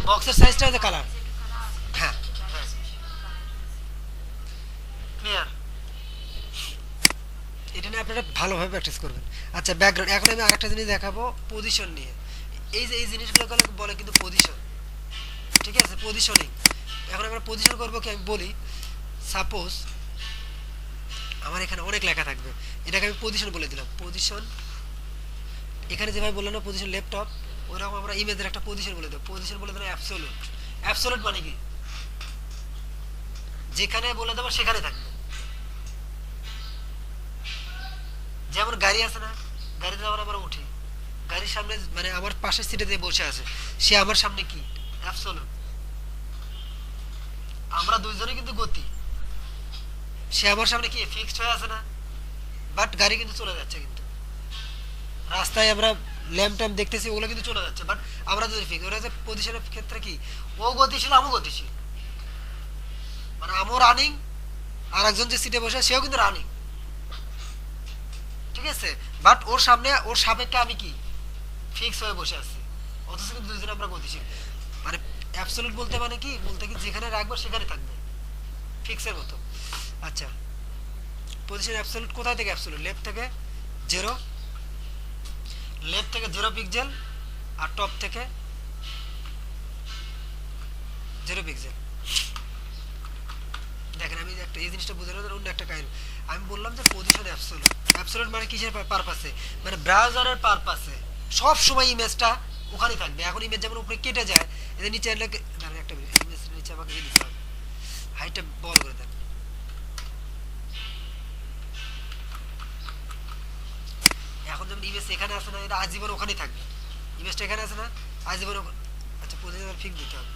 বক্সের সাইজটা হচ্ছে কালার। হ্যাঁ, ক্লিয়ার। এটা নিয়ে আপনারা ভালোভাবে প্র্যাকটিস করবেন। আচ্ছা, ব্যাকগ্রাউন্ড। এখন আমি আরেকটা জিনিস দেখাবো পজিশন নিয়ে। এই যে এই জিনিসগুলো বলে কিন্তু পজিশন, ঠিক আছে, পজিশনিং। এখন আমরা পজিশন করবো কি, আমি বলি সাপোজ আমার এখানে অনেক লেখা থাকবে, এটাকে আমি পজিশন বলে দিলাম। পজিশন, এখানে যেভাবে বললাম না পজিশন ল্যাপটপ, ওরকম আমরা ইমেজের একটা পজিশন বলে দেবো। পজিশন বলে দিলাম অ্যাবসোলুট। অ্যাবসোলুট মানে কি, যেখানে বলে দেবো সেখানে থাকবে। যেমন গাড়ি আছে না, গাড়িতে যখন আমরা উঠি, গাড়ির সামনে মানে আমার পাশের সিটে যে বসে আছে, সে আমার সামনে কি, অ্যাবসোলুট। আমরা দুইজনে কিন্তু গতি, সে আমার সামনে কি ফিক্সড হয়ে আছে না, বাট গাড়ি কিন্তু চলে যাচ্ছে। কিন্তু রাস্তায় আমরা ল্যাম্প ট্যাম্প দেখতেছি, ওগুলো কিন্তু চলে যাচ্ছে, বাট আমরা যদি ফিক্স, ওরা যে পজিশনের ক্ষেত্রে কি, ও গতিশীল আমও গতিশীল, মানে আমও রানিং, আর একজন যে সিটে বসে সেও কিন্তু রানিং, ঠিক আছে, বাট ওর সামনে ওর সাপেক্ষে আমি কি ফিক্স হয়ে বসে আছি, অথচ কিন্তু দুইজন আমরা গতিশীল। মানে অ্যাবসলিউট বলতে মানে কি, বলতে কি যেখানে রাখবো সেখানে থাকবে, ফিক্সের মতো। আচ্ছা, পজিশন অ্যাবসলিউট কোথায় থেকে অ্যাবসলিউট, লেফট থেকে জিরো, লেফট থেকে 0 পিক্সেল, আর টপ থেকে 0 পিক্সেল। দেখেন আমি একটা এই জিনিসটা বোঝানোর অন্য একটা কাহিনী। আমি বললাম যে পজিশন অ্যাবসলিউট, অ্যাবসলিউট মানে কিসের পারপাসে, মানে ব্রাউজারের পারপাসে সব সময় ইমেজটা ওখানে থাকবে। এখন ইমেজ যেমন উপরে কেটে যায়, এদের নিচে এলে দাঁড়ান একটা মিনিট, ইমেজ নিচে আমাকে দিতে হবে, হাইটটা বল করে দেন। এখন যেমন ইমেজ এখানে আছে না, এটা আজীবন ওখানেই থাকবে। ইমেজটা এখানে আছে না, আজীবন আচ্ছা, পজিশন ফিক্স দিতে হবে।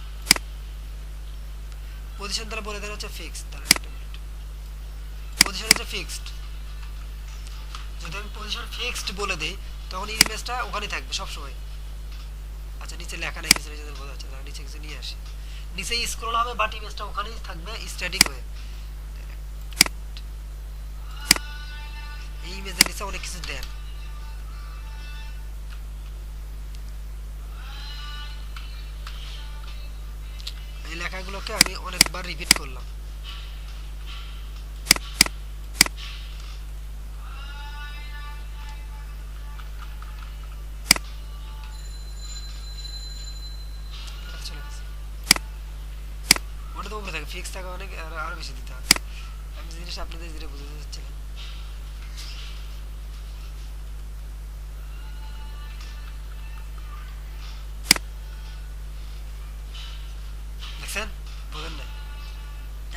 পজিশন তারা বলে দেন হচ্ছে ফিক্সড। দাঁড়ান একটা মিনিট, পজিশন হচ্ছে ফিক্সড। যদি আমি পজিশন ফিক্সড বলে দেই, তখন এই ইমেজটা ওখানেই থাকবে সব সময়। আচ্ছা, নিচে লেখা নাই কিছু, নিচে বোঝা যাচ্ছে না, নিচে কিছু নিয়ে আসি, নিচে স্ক্রল হবে, বাট ইমেজটা ওখানেই থাকবে স্ট্যাটিক হয়ে। এই ইমেজের নিচে অনেক কিছু দেন, এই লেখাগুলোকে আমি অনেকবার রিপিট করলাম। চলে গেছে, ওটা তো উপরে থাকে, ফিক্স থাকে অনেক, আরো বেশি দিতে হবে। আমি জিনিসটা আপনাদের যেটা বুঝতে চাচ্ছিলাম, দেখছেন, বোঝেন নাই,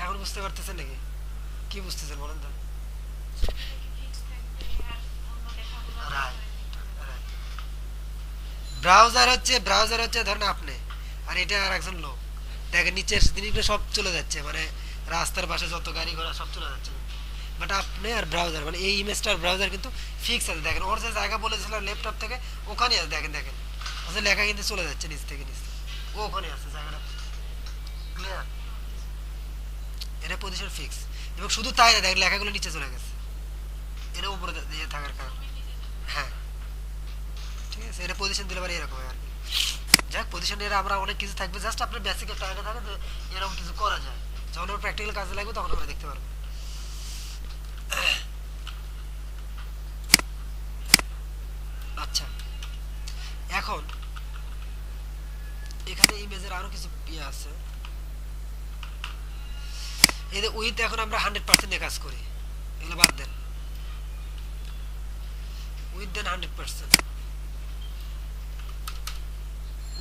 এখন বুঝতে পারতেছেন নাকি, কি বুঝতেছেন বলেন তো? Right, right. ব্রাউজার হচ্ছে ধরেন আপনি, আর এটা আর একজন লোক। দেখেন নিচের জিনিসগুলো সব চলে যাচ্ছে, মানে রাস্তার পাশে যত গাড়ি ঘোড়া সব চলে যাচ্ছে, বাট আপনি আর ব্রাউজার, মানে এই ইমেজটার ব্রাউজার কিন্তু ফিক্স আছে। দেখেন ওর যে জায়গা বলেছিলাম ল্যাপটপ থেকে, ওখানে আছে, দেখেন দেখেন, আসলে লেখা কিন্তু চলে যাচ্ছে নিচ থেকে নিচ থেকে, ও ওখানে আছে জায়গাটা, ক্লিয়ার। এটা পজিশন ফিক্স। এবং শুধু তাই না, দেখেন লেখাগুলো নিচে চলে গেছে, এটা উপরে দিয়ে থাকার কারণে। হ্যাঁ, ঠিক আছে, এটা পজিশন দিলে পারে এরকম হয় আর কি। যাক, পজিশনের আমরা অনেক কিছু থাকবে, জাস্ট আপনার বেসিক একটা আইডিয়া থাকে যে এরকম কিছু করা যায়। যখন আমরা প্র্যাকটিক্যাল কাজে লাগবে তখন আমরা দেখতে পারবো। আচ্ছা, এখন এখানে ইমেজের আরো কিছু ইয়ে আছে। এই যে উইথ, এখন আমরা 100% কাজ করি, এগুলো বাদ দেন, উইথ দেন 100%,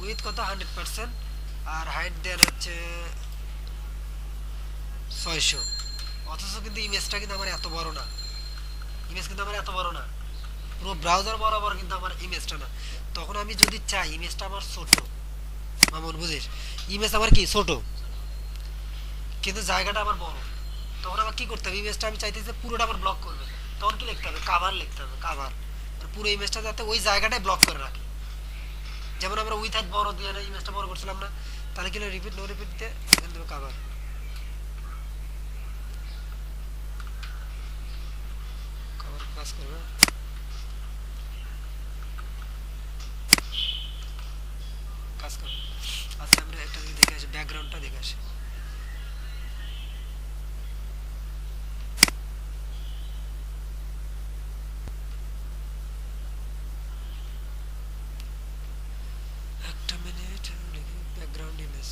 উইথ কত 100%, আর হাইট দেন হচ্ছে 600। অথচ কিন্তু ইমেজটা কিন্তু আমার এত বড় না, ইমেজ কিন্তু আমার এত বড় না, পুরো ব্রাউজার বরাবর কিন্তু আমার ইমেজটা না। তখন আমি যদি চাই ইমেজটা আমার ছোট, মামুন বুঝিস, ইমেজ আমার কি ছোট, কিন্তু জায়গাটা আমার বড়, তখন আমার কি করতে হবে, ইমেজটা আমি চাইতেছি পুরোটা আমার ব্লক করবে, তখন কি লিখতে হবে, কাভার লিখতে হবে, কাভার, পুরো ইমেজটা যাতে ওই জায়গাটায় ব্লক করে রাখে। যেমন আমরা উইথ হাইট বড় দিয়ে ইমেজটা বড় করছিলাম না, তাহলে কি রিপিট নো রিপিট দিয়ে এখানে দেবো কাভার, কাভার কাজ করবে, কাজ করবে। আচ্ছা, আমরা একটা মিনিট লিখি ব্যাকগ্রাউন্ড ইমেজ।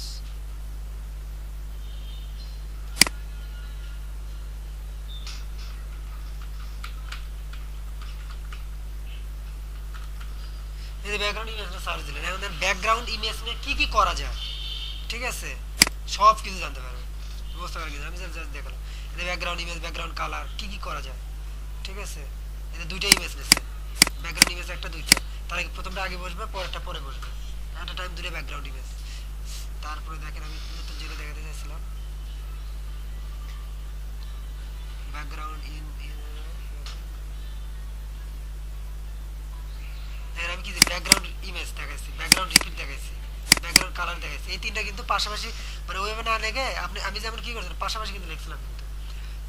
এই যে ব্যাকগ্রাউন্ড ইমেজটা সার্চ দিলেন, এখন দেন ব্যাকগ্রাউন্ড ইমেজ নিয়ে কি কি করা যায়, ঠিক আছে, সব কিছু জানতে পারবেন, বুঝতে পারবেন। আমি জাস্ট দেখালাম এই ব্যাকগ্রাউন্ড ইমেজ, ব্যাকগ্রাউন্ড কালার কি কি করা যায়, ঠিক আছে। এই দুইটা ইমেজ নিচ্ছে, ব্যাকগ্রাউন্ড ইমেজ একটা দুইটা, তার আগে প্রথমটা আগে বসবে, পরেরটা পরে বসবে, একটা টাইম দুটো ব্যাকগ্রাউন্ড ইমেজ। তারপরে দেখেন আমি নতুন যেটা দেখাতে চাইছিলাম, ব্যাকগ্রাউন্ড দেখেন আমি কি ব্যাকগ্রাউন্ড ইমেজ দেখাইছি, ব্যাকগ্রাউন্ড রিপিট দেখাইছি, ব্যাকগ্রাউন্ড কালার দেখাইছি। এই তিনটা কিন্তু পাশাপাশি, মানে ওইভাবে না লেগে আপনি, আমি যেমন কি করছেন পাশাপাশি কিন্তু লিখছিলাম, কিন্তু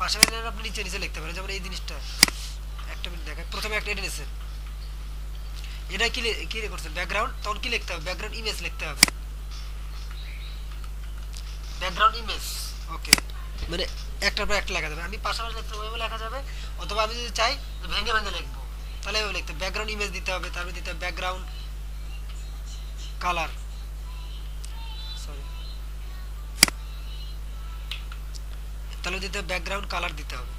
পাশাপাশি আপনি নিচে নিচে লিখতে পারেন। যেমন এই জিনিসটা একটা মিনিট দেখেন, প্রথমে একটা এটা নিয়েছেন, এটা কি কি করছেন ব্যাকগ্রাউন্ড, তখন কি লিখতে হবে, ব্যাকগ্রাউন্ড ইমেজ লিখতে হবে, ব্যাকগ্রাউন্ড ইমেজ। ওকে, মানে একটার পর একটা লেখা যাবে, আমি পাশাপাশি লিখতে ওইভাবে লেখা যাবে, অথবা আমি যদি চাই ভেঙে ভেঙে লিখবো তাহলে ওইভাবে লিখতে ব্যাকগ্রাউন্ড ইমেজ দিতে হবে, তারপরে দিতে হবে ব্যাকগ্রাউন্ড কালার, সরি, তাহলে দিতে হবে ব্যাকগ্রাউন্ড কালার দিতে হবে,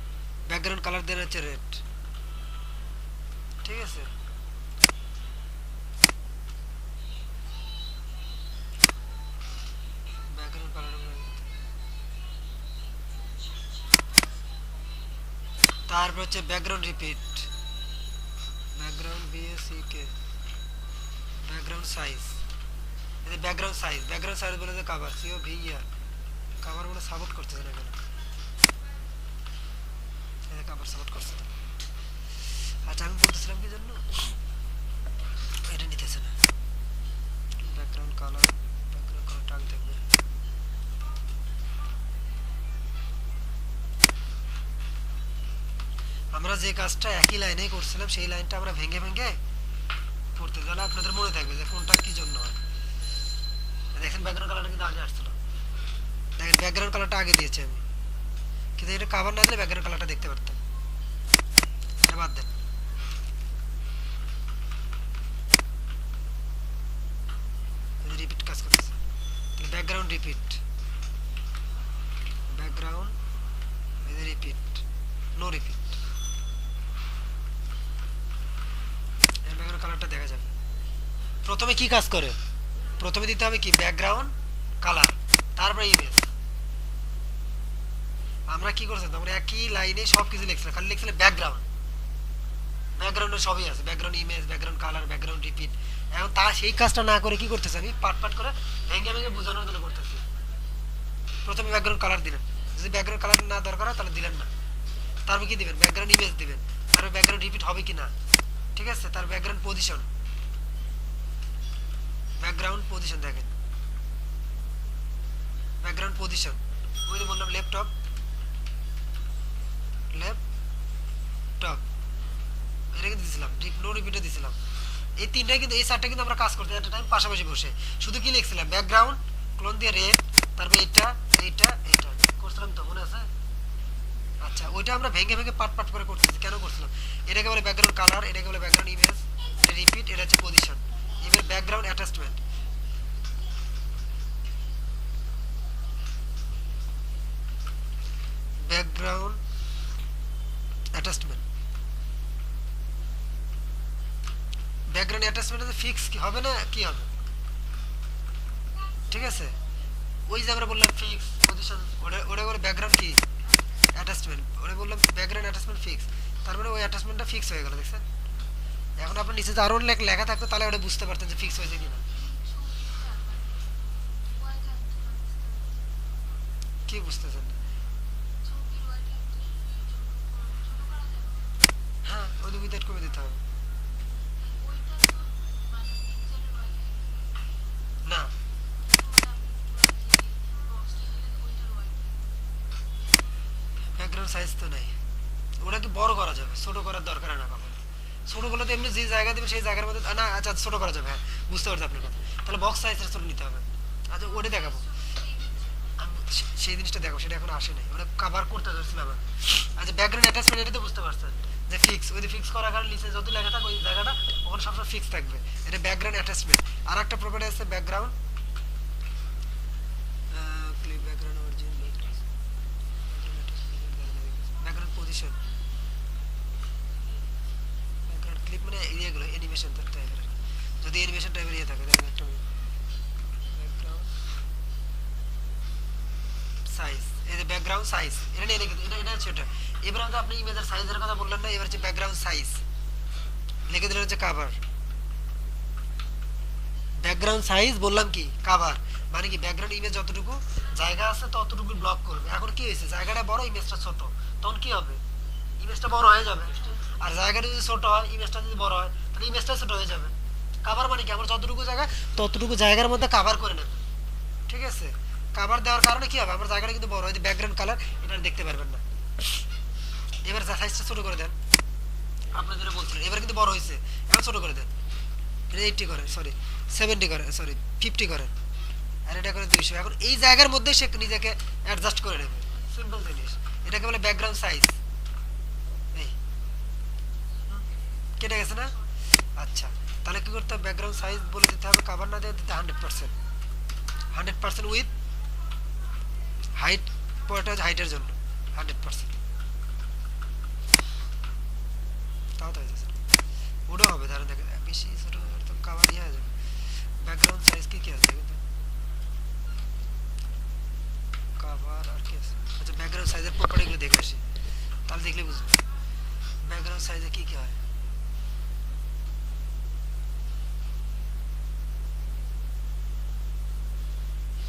ব্যাকগ্রাউন্ড কালার দেওয়া হচ্ছে রেড, ঠিক আছে। ব্যাকগ্রাউন্ড কালার, তারপর হচ্ছে ব্যাকগ্রাউন্ড রিপিট, ব্যাকগ্রাউন্ড বিএসিকে, ব্যাকগ্রাউন্ড সাইজ, এই ব্যাকগ্রাউন্ড সাইজ, ব্যাকগ্রাউন্ড সাইজ বলে যে cover c o V R cover বলে সাপোর্ট করতেছে না কেন, এই কভার সাপোর্ট করছে না। আচ্ছা আমি বলতেছিলাম কি জন্য এটা নিতেছে না, ব্যাকগ্রাউন্ড কালার, ব্যাকগ্রাউন্ড কালার টাগ থাকবে, আমরা যে কাজটা একই লাইনে করছিলাম সেই লাইনটা আমরা ভেঙে ভেঙে পড়তে, তাহলে আপনাদের মনে থাকবে যে কোনটা কি জন্য হয়। দেখেন ব্যাকগ্রাউন্ড কালারটা কিন্তু আগে আসছিল, দেখেন ব্যাকগ্রাউন্ড কালারটা আগে দিয়েছি আমি, কিন্তু এটা কভার না দিলে ব্যাকগ্রাউন্ড কালারটা দেখতে পারতাম, এটা বাদ দেন। রিপিট কাজ করতেছে, background repeat, background repeat, no repeat, background কালারটা দেখা যাবে। প্রথমে কি কাজ করে, প্রথমে দিতে হবে কি ব্যাকগ্রাউন্ড কালার, তারপরে ইমেজ। আমরা কি করছি, আমরা একই লাইনে সব কিছু লিখছিলাম, খালি লিখছিলাম ব্যাকগ্রাউন্ড, ব্যাকগ্রাউন্ডে সবই আছে, background image, background colour, background repeat. এখন তা সেই কাজটা না করে কি করতেছি আমি পাট পাট করে ভেঙে ভেঙে বোঝানোর জন্য করতেছি। প্রথমে ব্যাকগ্রাউন্ড কালার দিলেন, যদি ব্যাকগ্রাউন্ড কালার না দরকার হয় তাহলে দিলেন না, তারপর কি দিবেন ব্যাকগ্রাউন্ড ইমেজ দিবেন, তারপর ব্যাকগ্রাউন্ড রিপিট হবে কি না, ঠিক আছে, তার ব্যাকগ্রাউন্ড পজিশন, ব্যাকগ্রাউন্ড পজিশন দেখেন, ব্যাকগ্রাউন্ড পজিশন, ওই যে বললাম ল্যাপটপ, ল্যাপটপ এটা কিন্তু দিছিলাম, নো রিপিটে দিছিলাম। এই তিনটাই কিন্তু, এই চারটা কিন্তু আমরা কাজ করতে একটা টাইম পাশাপাশি বসে, শুধু কি লিখছিলাম ব্যাকগ্রাউন্ড ক্লোন দিয়ে রেড, তারপর এটা এইটা এইটা করছিলাম তো, মনে আছে? আচ্ছা ওইটা আমরা ভেঙে ভেঙে পাট পাট করে করতেছি, কেন করছিলাম, এটাকে বলে ব্যাকগ্রাউন্ড কালার, এটাকে বলে ব্যাকগ্রাউন্ড ইমেজ, এটা রিপিট, এটা হচ্ছে পজিশন, এবার background attachment, background attachment, background attachment fix কি হবে না কি হবে, ঠিক আছে। ওই যে আমরা বললাম ফিক্স পজিশন, ওটা ওটা বলে ব্যাকগ্রাউন্ড কি অ্যাটাচমেন্ট, ওটা বললাম ব্যাকগ্রাউন্ড অ্যাটাচমেন্ট ফিক্স, তার মানে ওই অ্যাটাচমেন্টটা ফিক্স হয়ে গেল, দেখছেন। এখন আপনার নিচে আরো লেখা থাকতো তাহলে ওটা বুঝতে পারতেন যে ফিক্স হয়েছে কিনা, কি বুঝতেছেন? হ্যাঁ ওই দুইটা কমে দিতে হবে, না ব্যাকগ্রাউন্ড সাইজ তো নাই, ওটাকে বড় করা যাবে, ছোট করার দরকার হয় না কখনো, ছোট করলে তো এমনি যে জায়গা দেবে সেই জায়গার মধ্যে না, আচ্ছা ছোট করা যাবে, হ্যাঁ বুঝতে পারছি আপনার কথা, তাহলে বক্স সাইজটা ছোট নিতে হবে। আচ্ছা ওটা দেখাবো, আমি সেই জিনিসটা দেখো, সেটা এখন আসে নাই, ওটা কভার করতে যাচ্ছিলাম। আচ্ছা ব্যাকগ্রাউন্ড অ্যাটাচমেন্ট, এটা তো বুঝতে পারছেন যে ফিক্স, ওই যে ফিক্স করার কারণে নিচে যত লেখা থাকে ওই জায়গাটা ওখানে সবসময় ফিক্স থাকবে। এটা ব্যাকগ্রাউন্ড অ্যাটাচমেন্ট। আর একটা প্রপার্টি আছে background clip background origin background position background clip মানে ইয়েগুলো অ্যানিমেশন টাইপের, যদি অ্যানিমেশন টাইপের ইয়ে থাকে দেখেন একটা ব্যাকগ্রাউন্ড সাইজ, এই যে ব্যাকগ্রাউন্ড সাইজ এটা নিয়ে লিখে এটা এটা হচ্ছে এটা। এবার আমাদের আপনি ইমেজের সাইজের কথা বললেন না, এবার হচ্ছে ব্যাকগ্রাউন্ড সাইজ লিখে দিলেন হচ্ছে কাভার। ব্যাকগ্রাউন্ড সাইজ বললাম কি কাভার, মানে কি ব্যাকগ্রাউন্ড ইমেজ যতটুকু জায়গা আছে ততটুকু ব্লক করবে। এখন কি হয়েছে, জায়গাটা বড় ইমেজটা ছোট, তখন কি হবে, ইমেজটা বড় হয়ে যাবে। আর জায়গাটা যদি ছোট হয় ইমেজটা যদি বড় হয় তাহলে ইমেজটা ছোট হয়ে যাবে। কাভার মানে কি, আমার যতটুকু জায়গা ততটুকু জায়গার মধ্যে কাভার করে নেবে, ঠিক আছে। কাভার দেওয়ার কারণে কি হবে, আমার জায়গাটা কিন্তু বড় হয়, ব্যাকগ্রাউন্ড কালার এটা দেখতে পারবেন না। এবার সাইজটা ছোট করে দেন, আপনি যেটা বলছিলেন এবার কিন্তু বড় হয়েছে, এখন ছোট করে দেন, 80 করেন, সরি 70 করেন, সরি 50 করেন, আর এটা করে 200। এখন এই জায়গার মধ্যে সে নিজেকে অ্যাডজাস্ট করে নেবে, সিম্পল জিনিস। এটাকে বলে ব্যাকগ্রাউন্ড সাইজ। এই কেটে গেছে না? আচ্ছা, তাহলে কি করতে হবে, ব্যাকগ্রাউন্ড সাইজ বলে দিতে হবে, কভার না দিয়ে দিতে 100%, 100% উইথ হাইট, পয়েন্টটা হাইটের জন্য 100%, তাও তো হয়ে যাচ্ছে। ওটাও হবে, ধরেন দেখেন বেশি ছোট তো কভার ইয়ে হয়ে যাবে। ব্যাকগ্রাউন্ড সাইজ কি কি আছে কিন্তু কভার আর কি আছে। আচ্ছা, ব্যাকগ্রাউন্ড সাইজের প্রপার্টিগুলো দেখে আসি, তাহলে দেখলে বুঝবে ব্যাকগ্রাউন্ড সাইজে কি কি হয়।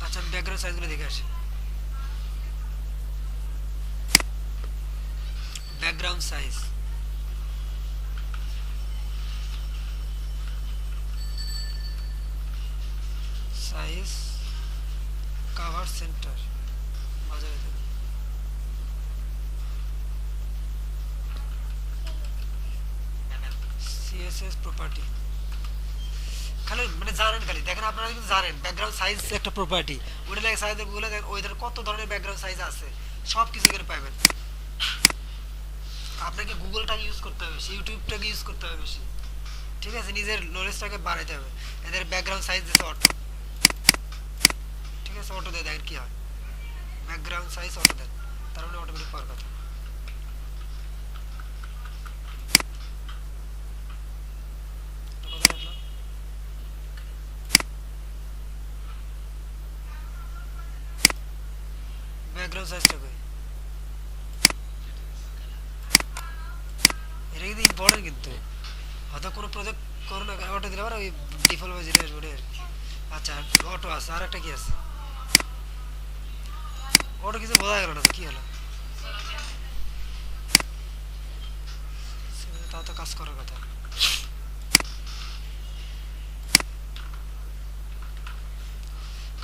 আচ্ছা, আমি ব্যাকগ্রাউন্ড সাইজগুলো দেখে আসি। Background size, size cover centre বাজারে সিএসএস প্রপার্টি, খালি মানে জানেন, খালি দেখেন আপনারা কিন্তু জানেন ব্যাকগ্রাউন্ড সাইজ একটা প্রপার্টি, ওটা লাগে সাইজ বলে দেখেন ওই ধরনের কত ধরনের ব্যাকগ্রাউন্ড সাইজ আছে, সব কিছু এখানে পাবেন। আপনাকে গুগলটাকে ইউজ করতে হবে বেশি, ইউটিউবটাকে ইউজ করতে হবে বেশি, ঠিক আছে, নিজের নলেজটাকে বাড়াইতে হবে। এদের ব্যাকগ্রাউন্ড সাইজ দিচ্ছে অটো, ঠিক আছে, অটো দিয়ে দেখেন কি হয়, ব্যাকগ্রাউন্ড সাইজ অটো দেন, তার মানে অটোমেটিক পাওয়ার কথা। ব্যাকগ্রাউন্ড সাইজটা কই, এটা কিন্তু ইম্পর্টেন্ট, কিন্তু হয়তো কোনো প্রজেক্ট করো না অটো দিলে আবার ওই ডিফল্ট ওই যেটা আসবে। আচ্ছা, অটো আছে, আর একটা কি আছে, অটো কিছু বোঝা গেল না, কি হলো, তাও তো কাজ করার কথা।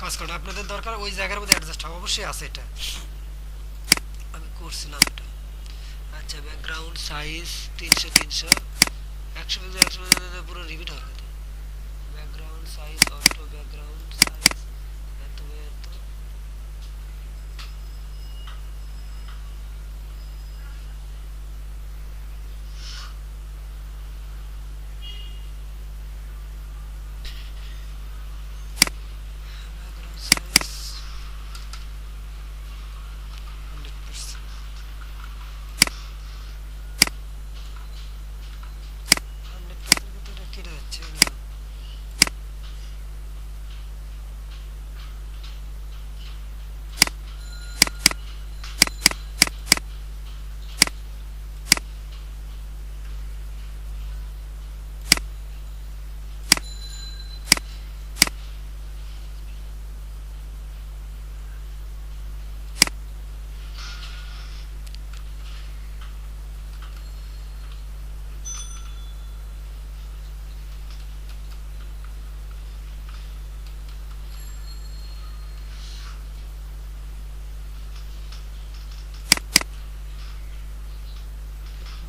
কাজ করেন, আপনাদের দরকার ওই জায়গার মধ্যে অ্যাডজাস্ট হবে, অবশ্যই আছে এটা, আমি করছিলাম এটা। আচ্ছা, ব্যাকগ্রাউন্ড সাইজ 300 100 পুরো রিপিট হওয়ার কথা। Background size auto, background size এত এত, ব্যাকগ্রাউন্ড সাইজ 100%, 100% কিন্তু এটা কেটে যাচ্ছে না।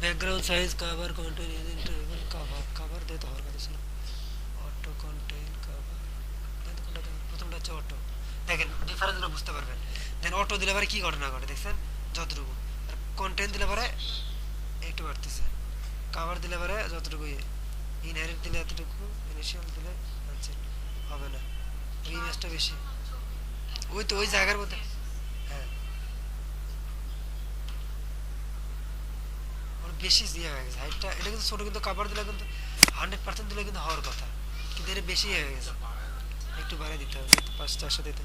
Background size cover contain interview cover, cover দিয়ে তো হওয়ার কথা ছিল, অটো কন্টেইন কভার, কোনটা দেখেন, প্রথমটা হচ্ছে অটো, দেখেন ডিফারেন্সগুলো বুঝতে পারবেন। দেন অটো দিলে পরে কি ঘটনা ঘটে দেখছেন, যতটুকু, আর কন্টেন্ট দিলে পরে একটু বাড়তেছে। কভার দিলে পরে যতটুকু ইনহেরিট দিলে এতটুকু, ইনিশিয়াল দিলে আনসেট হবে না, ওই ইমেজটা বেশি, ওই তো ওই জায়গার মধ্যে। হ্যাঁ, ওর বেশি ইয়ে হয়ে গেছে হাইটটা, এটা কিন্তু ছোট, কিন্তু কভার দিলে কিন্তু 100% দিলে কিন্তু হওয়ার কথা, কিন্তু এটা বেশি হয়ে গেছে, একটু বাড়িয়ে দিতে হবে, 5 400 দিতে।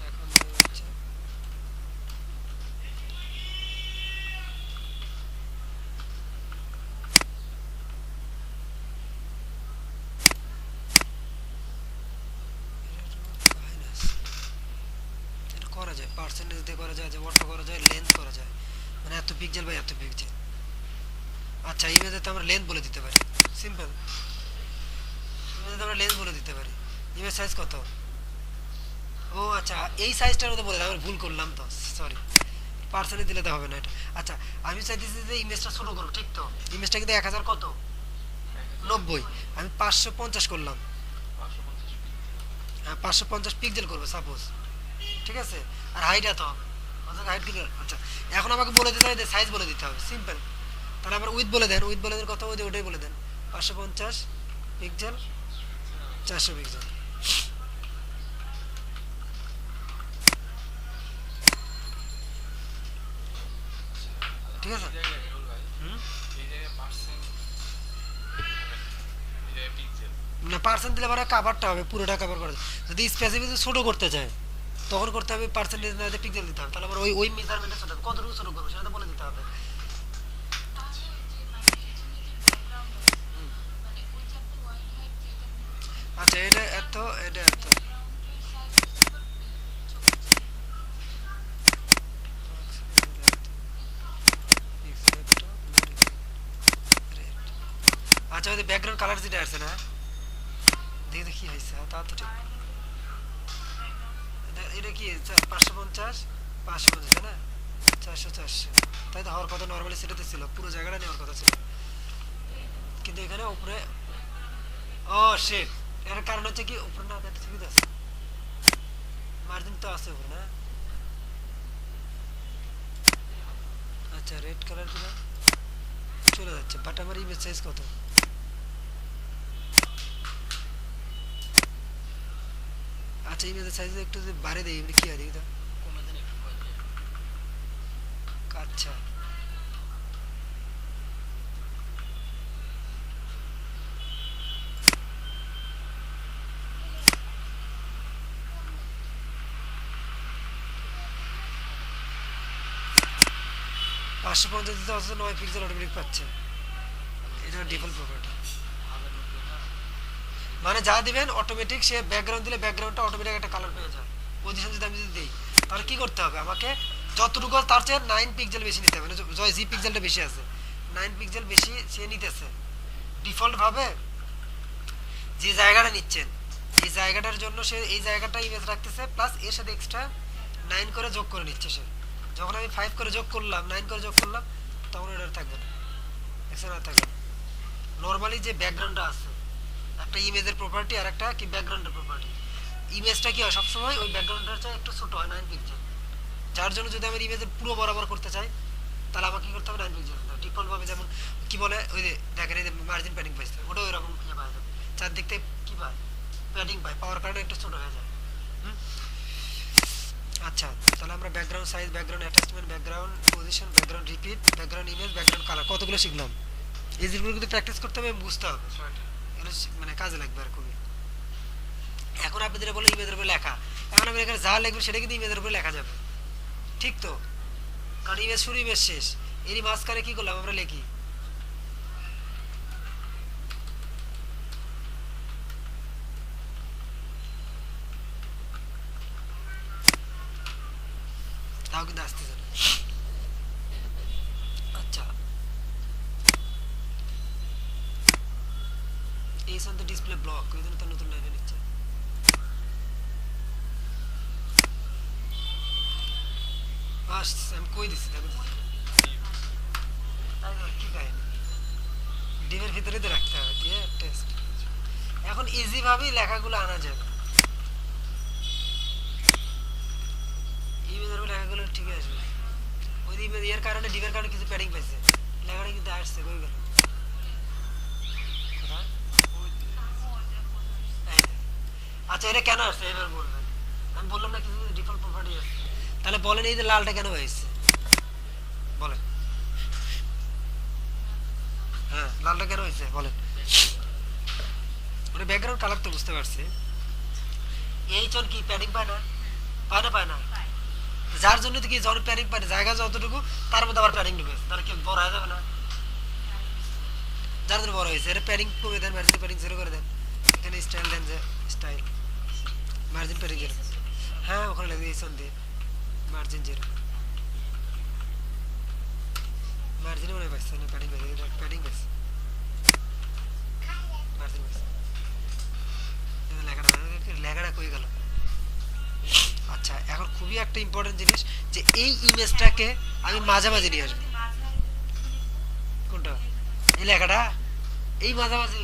এখন হচ্ছে মাইনাস, এটা করা যায় পার্সেন্টেজ দিয়ে করা যায়, যে অটো করা যায়, লেন্থ করা যায়, মানে এত পিক্সেল বাই এত পিক্সেল। আচ্ছা ইমেজে তো আমরা লেন্থ বলে দিতে পারি, সিম্পল, ইমেজে তো আমরা লেন্থ বলে দিতে পারি। ইমেজ সাইজ কত? ও আচ্ছা, এই সাইজটার মধ্যে বলে আমি ভুল করলাম তো, সরি, পার্সেন্টে দিলে তো হবে না এটা। আচ্ছা আমি চাইতেছি যে ইমেজটা ছোট করো, ঠিক তো, ইমেজটা কিন্তু 1000 কত 90, আমি 550 করলাম, হ্যাঁ 550 পিক্সেল করবো সাপোজ, ঠিক আছে, আর হাইট এত হবে, অর্থাৎ হাইট ক্লিয়ার। আচ্ছা এখন আমাকে বলে দিতে হবে সাইজ বলে দিতে হবে, সিম্পল, তাহলে আবার উইথ বলে দেন, উইথ বলে দেন কত, ওই যে ওটাই বলে দেন, 550 পিক্সেল, 400 পিক্সেল। ঠিক আছে, হুম, না পার্সেন্ট দিলে পরে কাভারটা হবে, পুরোটা কাভার করা যায়। যদি স্পেসিফিক ছোট করতে চায় তখন করতে হবে পার্সেন্টেজ না দিয়ে পিক্সেল দিতে হবে, তাহলে আবার ওই ওই মেজারমেন্টে ছোট কতটুকু ছোট করবো সেটা তো বলে দিতে হবে। আচ্ছা এটা এত, এটা এত, আচ্ছা ওই ব্যাকগ্রাউন্ড কালার যেটা আছে না, দেখি তো কি হয়েছে, তা তো ঠিক, এটা কি 550 550 তাই না, 400 তাই তো হওয়ার কথা, নর্মালি সেটাতে ছিল, পুরো জায়গাটা নেওয়ার কথা ছিল, কিন্তু এখানে উপরে, ও শিট, এর কারণ হচ্ছে কি উপরে না, এটা ঠিকই তো আছে, মার্জিন তো আছে উপরে না। আচ্ছা রেড কালার দিলে চলে যাচ্ছে, বাট আমার ইমেজ সাইজ কত, আচ্ছা ইমেজের সাইজ একটু যদি বাড়িয়ে দেই এমনি কি হয় দেখি তো, আচ্ছা 550 দিতে অথচ 9 পিক্সেল অটোমেটিক পাচ্ছে, এটা ডিফল্ট প্রপার্টি, মানে যা দিবেন অটোমেটিক, সে ব্যাকগ্রাউন্ড দিলে ব্যাকগ্রাউন্ডটা অটোমেটিক একটা কালার পেয়ে যায়। পজিশন যদি আমি যদি দিই, তাহলে কি করতে হবে আমাকে, যতটুকু তার চেয়ে 9 পিক্সেল বেশি নিতে হবে, মানে জয় জি পিক্সেলটা বেশি আছে, 9 পিক্সেল বেশি সে নিতেছে ডিফল্ট ভাবে, যে জায়গাটা নিচ্ছেন এই জায়গাটার জন্য সে এই জায়গাটা ইমেজ রাখতেছে, প্লাস এর সাথে এক্সট্রা 9 করে যোগ করে নিচ্ছে সে। যখন আমি 5 করে যোগ করলাম, 9 করে যোগ করলাম, তখন এটা আর থাকবে না, এক্সট্রা আর থাকবে না। নর্মালি যে ব্যাকগ্রাউন্ডটা আছে, একটা ইমেজের প্রপার্টি আর একটা কি ব্যাকগ্রাউন্ডের প্রপার্টি, ইমেজটা কি হয় সবসময় ওই ব্যাকগ্রাউন্ডের চেয়ে একটু ছোট হয় 9 পিক্সেল, যার জন্য যদি আমি ইমেজের পুরো বরাবর করতে চাই তাহলে আমাকে কি করতে হবে, 9 পিক্সেল ডিফল্ট ভাবে, যেমন কি বলে ওই যে দেখেন এই যে মার্জিন প্যাডিং পাইছে, ওটাও এরকম ইয়ে পাওয়া যাবে, চারদিক থেকে কি পায় প্যাডিং পায়, পাওয়ার কারণে একটু ছোট হয়ে যায়। হুম, আচ্ছা তাহলে আমরা background size, background attachment, background position, background repeat, background image, background colour, কতগুলো শিখলাম, এই জিনিসগুলো কিন্তু প্র্যাকটিস করতে হবে, বুঝতে হবে, এগুলো মানে কাজে লাগবে আর খুবই। এখন আপনি যেটা বললেন ইমেজের উপরে লেখা, এখন আমি এখানে যা লিখবো সেটা কিন্তু ইমেজের উপরে লেখা যাবে, ঠিক তো, কারণ ইমেজ শুরু ইমেজ শেষ, এরই মাঝখানে কি করলাম আমরা লিখি, তাও কিন্তু আসতেছে না। আচ্ছা এই সন্ত ডিসপ্লে ব্লক ওই জন্য তো নতুন লাইনে নিচ্ছে, আমি কই দিচ্ছি দেখো, তাই তো কি কাহিনী, ডিমের ভিতরে তো রাখতে হবে দিয়ে টেস্ট, এখন ইজি ভাবেই লেখাগুলো আনা যাবে। ঠিক আছে, ওই ইয়ের কারণে ডিপের কারণে কিছু প্যাডিং পাইছে, লেখাটা কিন্তু আসছে কই গেল কোথায়? এই যে। আচ্ছা এটা কেন আসছে এবার বলবেন, আমি বললাম না কিছু ডিফল্ট প্রপার্টি আছে, তাহলে বলেন এই যে লালটা কেন হয়েছে বলেন, হ্যাঁ লালটা কেন হয়েছে বলেন। মানে ব্যাকগ্রাউন্ড কালার তো বুঝতে পারছি, এই চল কি প্যাডিং পায় না, পায় না পায় না, যার জন্য তো কি যখন প্যাডিং পায় না, জায়গা যতটুকু তার মধ্যে আবার প্যাডিং ঢুকেছে, তাহলে কি বড় হয়ে যাবে না, যার জন্য বড় হয়েছে। এটা প্যাডিং কমে দেন, মার্জিন প্যাডিং জিরো করে দেন, এখানে স্টাইল দেন যে স্টাইল মার্জিন প্যাডিং জিরো, হ্যাঁ ওখানে লাগে এই দিয়ে মার্জিন জিরো, মার্জিন মনে পাইছে না, প্যাডিং পাইছে, এটা প্যাডিং পাইছে, মার্জিন পাইছে, লেখাটা লেখাটা কই গেল। আচ্ছা এখন খুবই একটা ইম্পর্টেন্ট জিনিস, যে এই ইমেজটাকে আমি মাঝামাঝি নিয়ে আসবো, কোনটা এই লেখাটা, এই মাঝামাঝি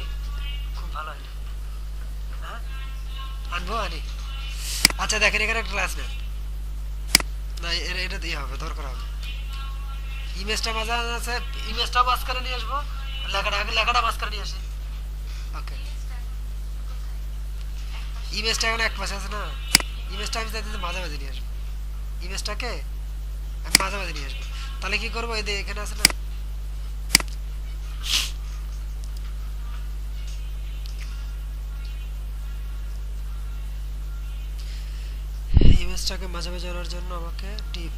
খুব ভালো হয়, হ্যাঁ আনবো আনি। আচ্ছা দেখেন এখানে একটা ক্লাস নেন না, এটা দিয়ে হবে দরকার হবে, ইমেজটা মাঝে আছে, ইমেজটা মাঝখানে নিয়ে আসবো, লেখাটা আগে লেখাটা মাঝখানে নিয়ে আসি, ওকে ইমেজটা এখন এক পাশে আছে না, ইমেজটা আমি চাইতে মাঝামাঝি নিয়ে আসবো, ইমেজটাকে আমি মাঝামাঝি নিয়ে আসবো, তাহলে কি করবো, এই যে এখানে আছে না, ইমেজটাকে মাঝামাঝি আনার জন্য আমাকে টিপ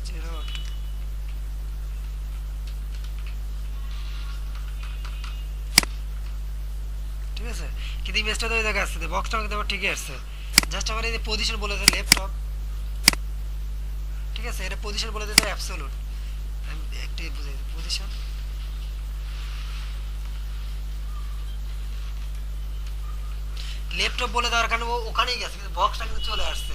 জিরো, ঠিক আছে, কিন্তু ইমেজটা তো ওই জায়গায় আসছে, বক্সটা কিন্তু আমার ঠিকই আসছে, জাস্ট আমার এই যে পজিশন বলে দেয় ল্যাপটপ, ঠিক আছে, এটা পজিশন বলে দিতে অ্যাবসলিউট, আমি একটু বুঝাই দিই পজিশন, ল্যাপটপ বলে দেওয়ার কারণে ও ওখানেই গেছে, কিন্তু বক্সটা কিন্তু চলে আসছে।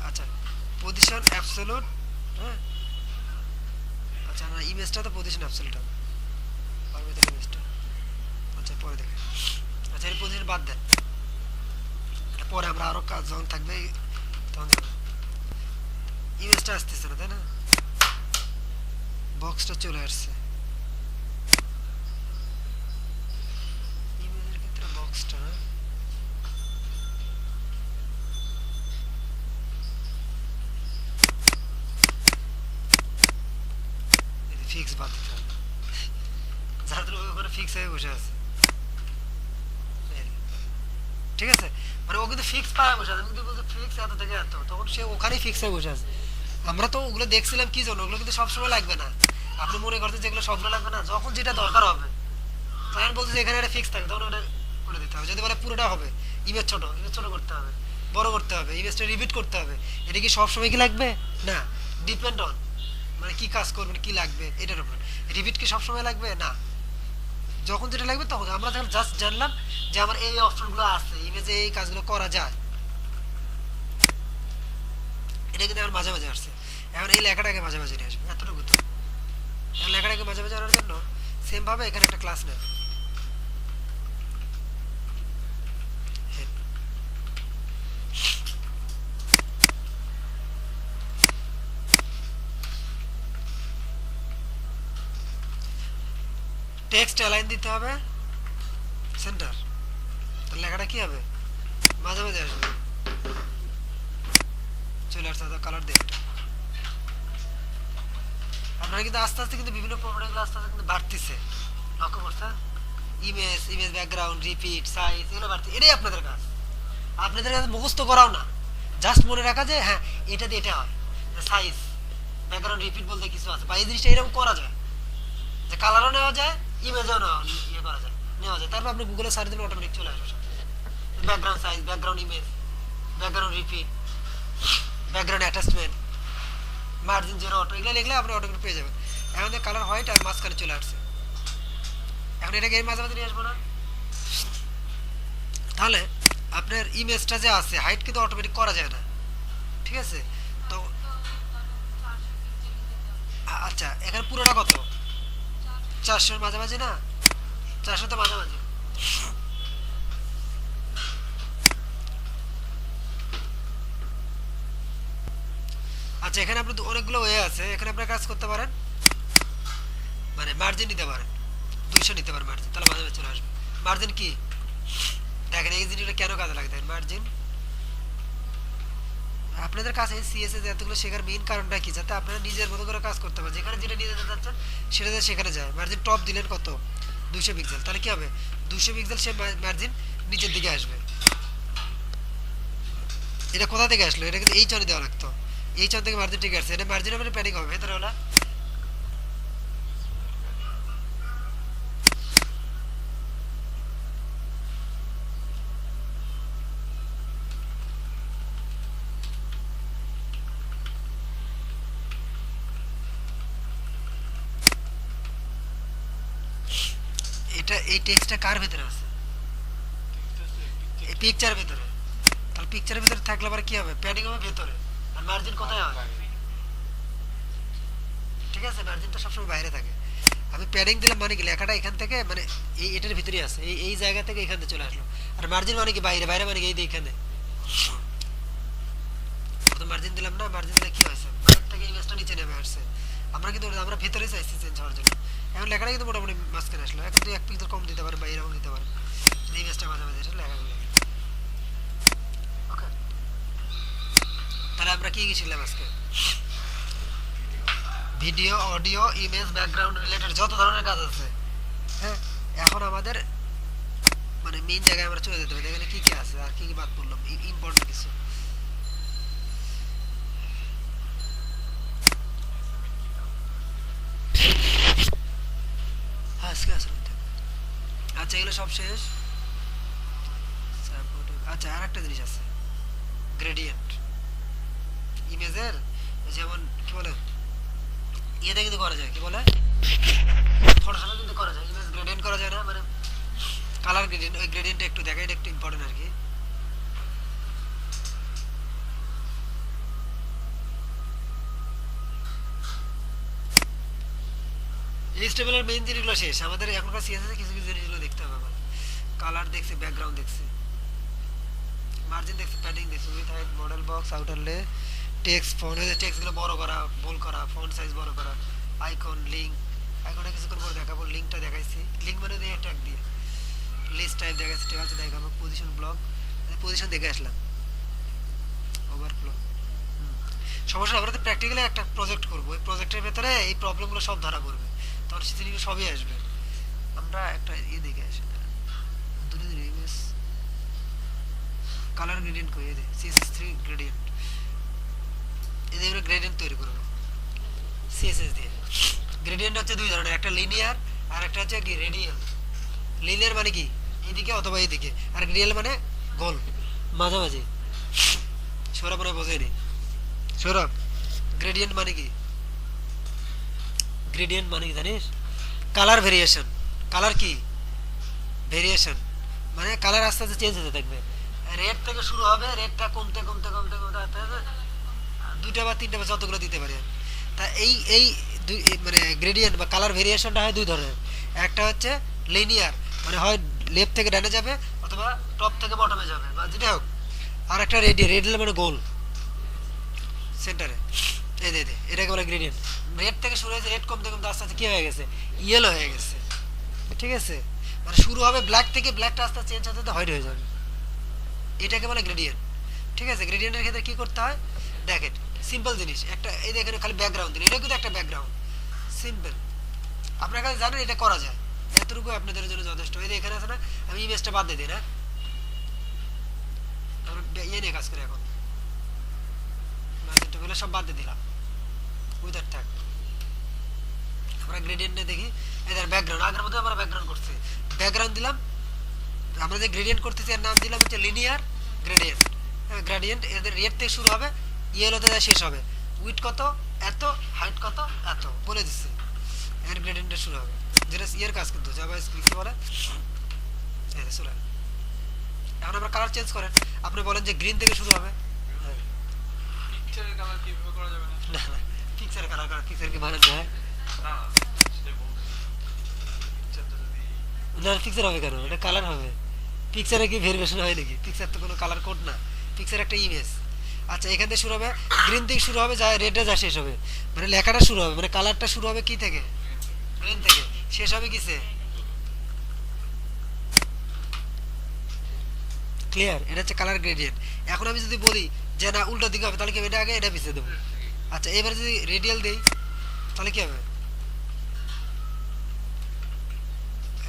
আচ্ছা পজিশন অ্যাবসলিউট, হ্যাঁ আচ্ছা না ইমেজটা তো পজিশন অ্যাবসলিউট হবে, পারবে তো ইমেজটা, আচ্ছা পরে দেখে, আচ্ছা এই পজিশন বাদ দেন, পরে আমরা আরো কাজ যখন থাকবে তখন দেখব, ইমেজটা আসতেছে না তাই না, বক্সটা চলে আসছে, ইমেজের ক্ষেত্রে বক্সটা না, ফিক্স বাদ দিতে হবে, যাদের ওখানে ফিক্স হয়ে বসে আছে, ঠিক আছে, মানে ও কিন্তু ফিক্স পায় বসে আছে, কিন্তু বলছে ফিক্স এত থেকে এত, তখন সে ওখানেই ফিক্স হয়ে বসে আছে। আমরা তো ওগুলো দেখছিলাম কি জন্য, ওগুলো কিন্তু সবসময় লাগবে না, আপনি মনে করছেন যেগুলো সবগুলো লাগবে না, যখন যেটা দরকার হবে তখন বলছে যে এখানে একটা ফিক্স থাকে, তখন ওটা করে দিতে হবে, যদি বলে পুরোটা হবে, ইমেজ ছোট, ইমেজ ছোট করতে হবে, বড় করতে হবে, ইমেজটা রিপিট করতে হবে, এটা কি সবসময় কি লাগবে না, ডিপেন্ড অন মানে কি কাজ করবেন কি লাগবে এটার উপর, রিপিট কি সবসময় লাগবে না, যখন যেটা লাগবে তখন, আমরা যখন জাস্ট জানলাম যে আমার এই অপশনগুলো আছে, ইমেজে এই কাজগুলো করা যায়, এটা কিন্তু আমার মাঝে মাঝে আসছে, এখন এই লেখাটাকে মাঝে মাঝে নিয়ে আসবে, এতটুকু তো, এখন লেখাটাকে মাঝে মাঝে আনার জন্য সেম ভাবে এখানে একটা ক্লাস নেবে, টেক্সট অ্যালাইন দিতে হবে সেন্টার, তাহলে লেখাটা কি হবে মাঝে মাঝে আসবে, চলে আসছে, কালার দিয়ে একটা, আপনারা কিন্তু আস্তে আস্তে কিন্তু বিভিন্ন প্রপার্টিগুলো আস্তে আস্তে কিন্তু বাড়তিছে, লক্ষ্য করছেন, image, image background, repeat, size, এগুলো বাড়তি, এটাই আপনাদের কাজ, আপনাদের কাছে মুখস্থ করাও না, জাস্ট মনে রাখা যে হ্যাঁ এটা দিয়ে এটা হয়, সাইজ ব্যাকগ্রাউন্ড রিপিট বলতে কিছু আছে, বা এই জিনিসটা এরকম করা যায়, যে কালারও নেওয়া যায়, ইমেজও নেওয়া ইয়ে করা যায়, নেওয়া যায়, তারপর আপনি গুগলে সার্চ দিলে অটোমেটিক চলে আসবে, background size, background image, background repeat, background attachment, margin zero auto, এগুলো লিখলে আপনি অটোমেটিক পেয়ে যাবেন। এখন কালার হোয়াইট আর মাঝখানে চলে আসছে, এখন এটাকে এর মাঝে মাঝে নিয়ে আসবো না, তাহলে আপনার ইমেজটা যে আছে হাইট কিন্তু অটোমেটিক করা যায় না, ঠিক আছে, তো আচ্ছা এখানে পুরোটা কত? 400 মাঝামাঝি না? 400 তো মাঝামাঝি। আচ্ছা এখানে আপনার অনেকগুলো ওয়ে আছে, এখানে আপনার কাজ করতে পারেন, মানে মার্জিন নিতে পারেন, 200 নিতে পারেন মার্জিন, তাহলে মাঝামাঝি চলে আসবে। মার্জিন কি দেখেন, এই জিনিসটা কেন কাজে লাগে দেখেন মার্জিন। আপনাদের কাছে সিএসএস এতগুলো শেখার মেইন কারণটা কি, যাতে আপনারা নিজের মতো করে কাজ করতে পারেন, যেখানে যেটা নিয়ে যেতে চাচ্ছেন সেটা যাতে সেখানে যায়। মার্জিন টপ দিলেন কত? 200 পিক্সেল, তাহলে কি হবে? 200 পিক্সেল সে মার্জিন নিচের দিকে আসবে। এটা কোথা থেকে আসলো? এটা কিন্তু এই চনে দেওয়া লাগতো, এই চন থেকে মার্জিন ঠিক আছে, এটা মার্জিন হবে প্যানিং হবে ভেতরে হলো। এটা এই টেক্সটটা কার ভিতরে আছে? এই পিকচার ভিতরে। তাহলে পিকচারের ভিতরে থাকলে আবার কি হবে? প্যাডিং হবে ভেতরে, আর মার্জিন কোথায় হয়? ঠিক আছে, মার্জিনটা সবসময় বাইরে থাকে। আমি প্যাডিং দিলাম মানে কি, লেখাটা এখান থেকে মানে এই এটার ভিতরেই আছে, এই এই জায়গা থেকে এখানে চলে আসলো। আর মার্জিন মানে কি বাইরে, বাইরে মানে কি এই যে এখানে। তো মার্জিন দিলাম না, মার্জিন দিলে কি হয়েছে? বাইরে থেকে ইমেজটা নিচে নেমে আসছে। আমরা কিন্তু আমরা ভিতরে চাইছি চেঞ্জ হওয়ার জন্য। এখন লেখাটা কিন্তু মোটামুটি মাঝখানে আসলো, এখন তুই 1 পিক্সেল কম দিতে পারে বা এরকম দিতে পারে, ইমেজটা মাঝামাঝি আসলে লেখাগুলো। ওকে, তাহলে আমরা কি কি শিখলাম আজকে? Video, audio, image, background related যত ধরনের কাজ আছে। হ্যাঁ, এখন আমাদের মানে মেইন জায়গায় আমরা চলে যেতে হবে, এখানে কি কি আছে আর কি কি বাদ পড়লাম ইম্পর্টেন্ট কিছু। হ্যাঁ আজকে আসলে আচ্ছা এগুলো সব শেষ। আচ্ছা আর একটা জিনিস আছে, গ্রেডিয়েন্ট ইমেজের, যেমন কি বলে ইয়েতে কিন্তু করা যায়, কি বলে ফটোশপে কিন্তু করা যায়, ইমেজ গ্রেডিয়েন্ট করা যায় না, মানে কালার গ্রেডিয়েন্ট। ওই গ্রেডিয়েন্টটা একটু দেখা, এটা একটু ইম্পর্টেন্ট আর কি। এইচটিএমএল এর মেইন জিনিসগুলো শেষ, আমাদের এখনকার সিএসএস এ কিছু কিছু জিনিসগুলো দেখতে হবে আমার। কালার দেখছি, ব্যাকগ্রাউন্ড দেখছি, মার্জিন দেখছি, প্যাডিং দেখছি, with height, model box, outer লে, টেক্সট, ফন্ট, টেক্সটগুলো বড় করা, বোল্ড করা, ফন্ট সাইজ বড় করা, আইকন, লিঙ্ক। আইকনটা কিছুক্ষণ পরে দেখাবো, লিঙ্কটা দেখাইছি, লিঙ্ক মানে দিয়ে ট্যাগ দিয়ে, লিস্ট টাইপ দেখাইছি, ঠিক আছে দেখাবো, পজিশন ব্লক, পজিশন দেখে আসলাম, ওভারফ্লো। সমস্যা, আমরা তো প্র্যাকটিক্যালি একটা প্রজেক্ট করবো, এই প্রজেক্টের ভেতরে এই প্রবলেমগুলো সব ধরা পড়বে, তখন সেদিকে সবই আসবে। আমরা একটা দেখে আসি, দুটো ইমেজ কালার গ্রেডিয়েন্ট করে দে, CSS3 গ্রেডিয়েন্ট, এদের আমরা গ্রেডিয়েন্ট তৈরি করবো সিএসএস দিয়ে। গ্রেডিয়েন্ট হচ্ছে দুই ধরনের, একটা লিনিয়ার আর একটা হচ্ছে কি রেডিয়াল। লিনিয়ার মানে কি এইদিকে অথবা এইদিকে, আর রেডিয়াল মানে গোল মাঝামাঝি। সৌরভ মনে বোঝেনি, সৌরভ গ্রেডিয়েন্ট মানে কি? গ্রেডিয়েন্ট মানে কি জানিস? Colour variation. কালার কি? ভেরিয়েশন, মানে কালার আস্তে আস্তে চেঞ্জ হতে থাকবে, রেড থেকে শুরু হবে, রেডটা কমতে কমতে কমতে কমতে আস্তে আস্তে দুইটা বা তিনটা বা যতগুলো দিতে পারি আমি। তা এই এই দুই মানে গ্রেডিয়েন্ট বা কালার ভেরিয়েশনটা হয় দুই ধরনের, একটা হচ্ছে লিনিয়ার, মানে হয় লেফট থেকে ডানে যাবে অথবা টপ থেকে বটমে যাবে বা যেটা হোক, আর একটা রেডিয়াল মানে গোল সেন্টারে। এই দে এটাকে বলে গ্রেডিয়েন্ট। রেড থেকে শুরু হয়েছে, রেড কমতে কমতে আস্তে আস্তে কি হয়ে গেছে, ইয়েলো হয়ে গেছে, ঠিক আছে? মানে শুরু হবে ব্ল্যাক থেকে, ব্ল্যাকটা আস্তে আস্তে চেঞ্জ হতে হতে হোয়াইট হয়ে যাবে, এটাকে বলে গ্রেডিয়েন্ট। ঠিক আছে, গ্রেডিয়েন্টের ক্ষেত্রে কি করতে হয় দেখেন, সিম্পল জিনিস একটা, এই দেখেন খালি ব্যাকগ্রাউন্ড দিন, এটা কিন্তু একটা ব্যাকগ্রাউন্ড, সিম্পল। আপনার কাছে জানেন এটা করা যায়, এতটুকু আপনাদের জন্য যথেষ্ট। এই যে এখানে আছে না, আমি ইমেজটা বাদ দিয়ে দিই না, আমরা ইয়ে নিয়ে কাজ করি এখন, মার্জিনটা সব বাদ দিয়ে দিলাম, উইদার থাক। আমরা গ্রেডিয়েন্টে দেখি, এদের ব্যাকগ্রাউন্ড আগের মধ্যে আমরা ব্যাকগ্রাউন্ড করছি, ব্যাকগ্রাউন্ড দিলাম, আমরা যে গ্রেডিয়েন্ট করতেছি এর নাম দিলাম হচ্ছে লিনিয়ার গ্রেডিয়েন্ট। গ্রেডিয়েন্ট এদের রেড থেকে শুরু হবে, ইয়েলোতে শেষ হবে, উইথ কত এত, হাইট কত এত, বলে দিচ্ছে, এর গ্রেডিয়েন্টে শুরু হবে, যেটা ইয়ের কাজ কিন্তু জাভা স্ক্রিপ্ট বলে। চলে এখন আমরা কালার চেঞ্জ করেন, আপনি বলেন যে গ্রিন থেকে শুরু হবে, না না পিকচার কালার করা, পিকচার কি বানানো যায়? না সেটাই বলতেছি, পিকচারটা যদি না পিকচার হবে কেন, এটা কালার হবে। পিকচারে কি ভেরিয়েশন হয় নাকি? পিকচার তো কোনো কালার কোড না, পিকচার একটা ইমেজ। আচ্ছা এখান থেকে শুরু হবে, গ্রিন থেকে শুরু হবে, যা রেডে যা শেষ হবে, মানে লেখাটা শুরু হবে, মানে কালারটা শুরু হবে কি থেকে? গ্রিন থেকে, গ্রিন থেকে। শেষ হবে কিসে? ব্লু। ক্লিয়ার? এটা হচ্ছে কালার গ্রেডিয়েন্ট। এখন আমি যদি বলি যে না উল্টো দিকে হবে, তাহলে কি হবে? এটা আগে এটা পিছিয়ে দেবো। গ্রিন থেকে। আচ্ছা এবারে যদি রেডিয়াল দেই, তাহলে কি হবে?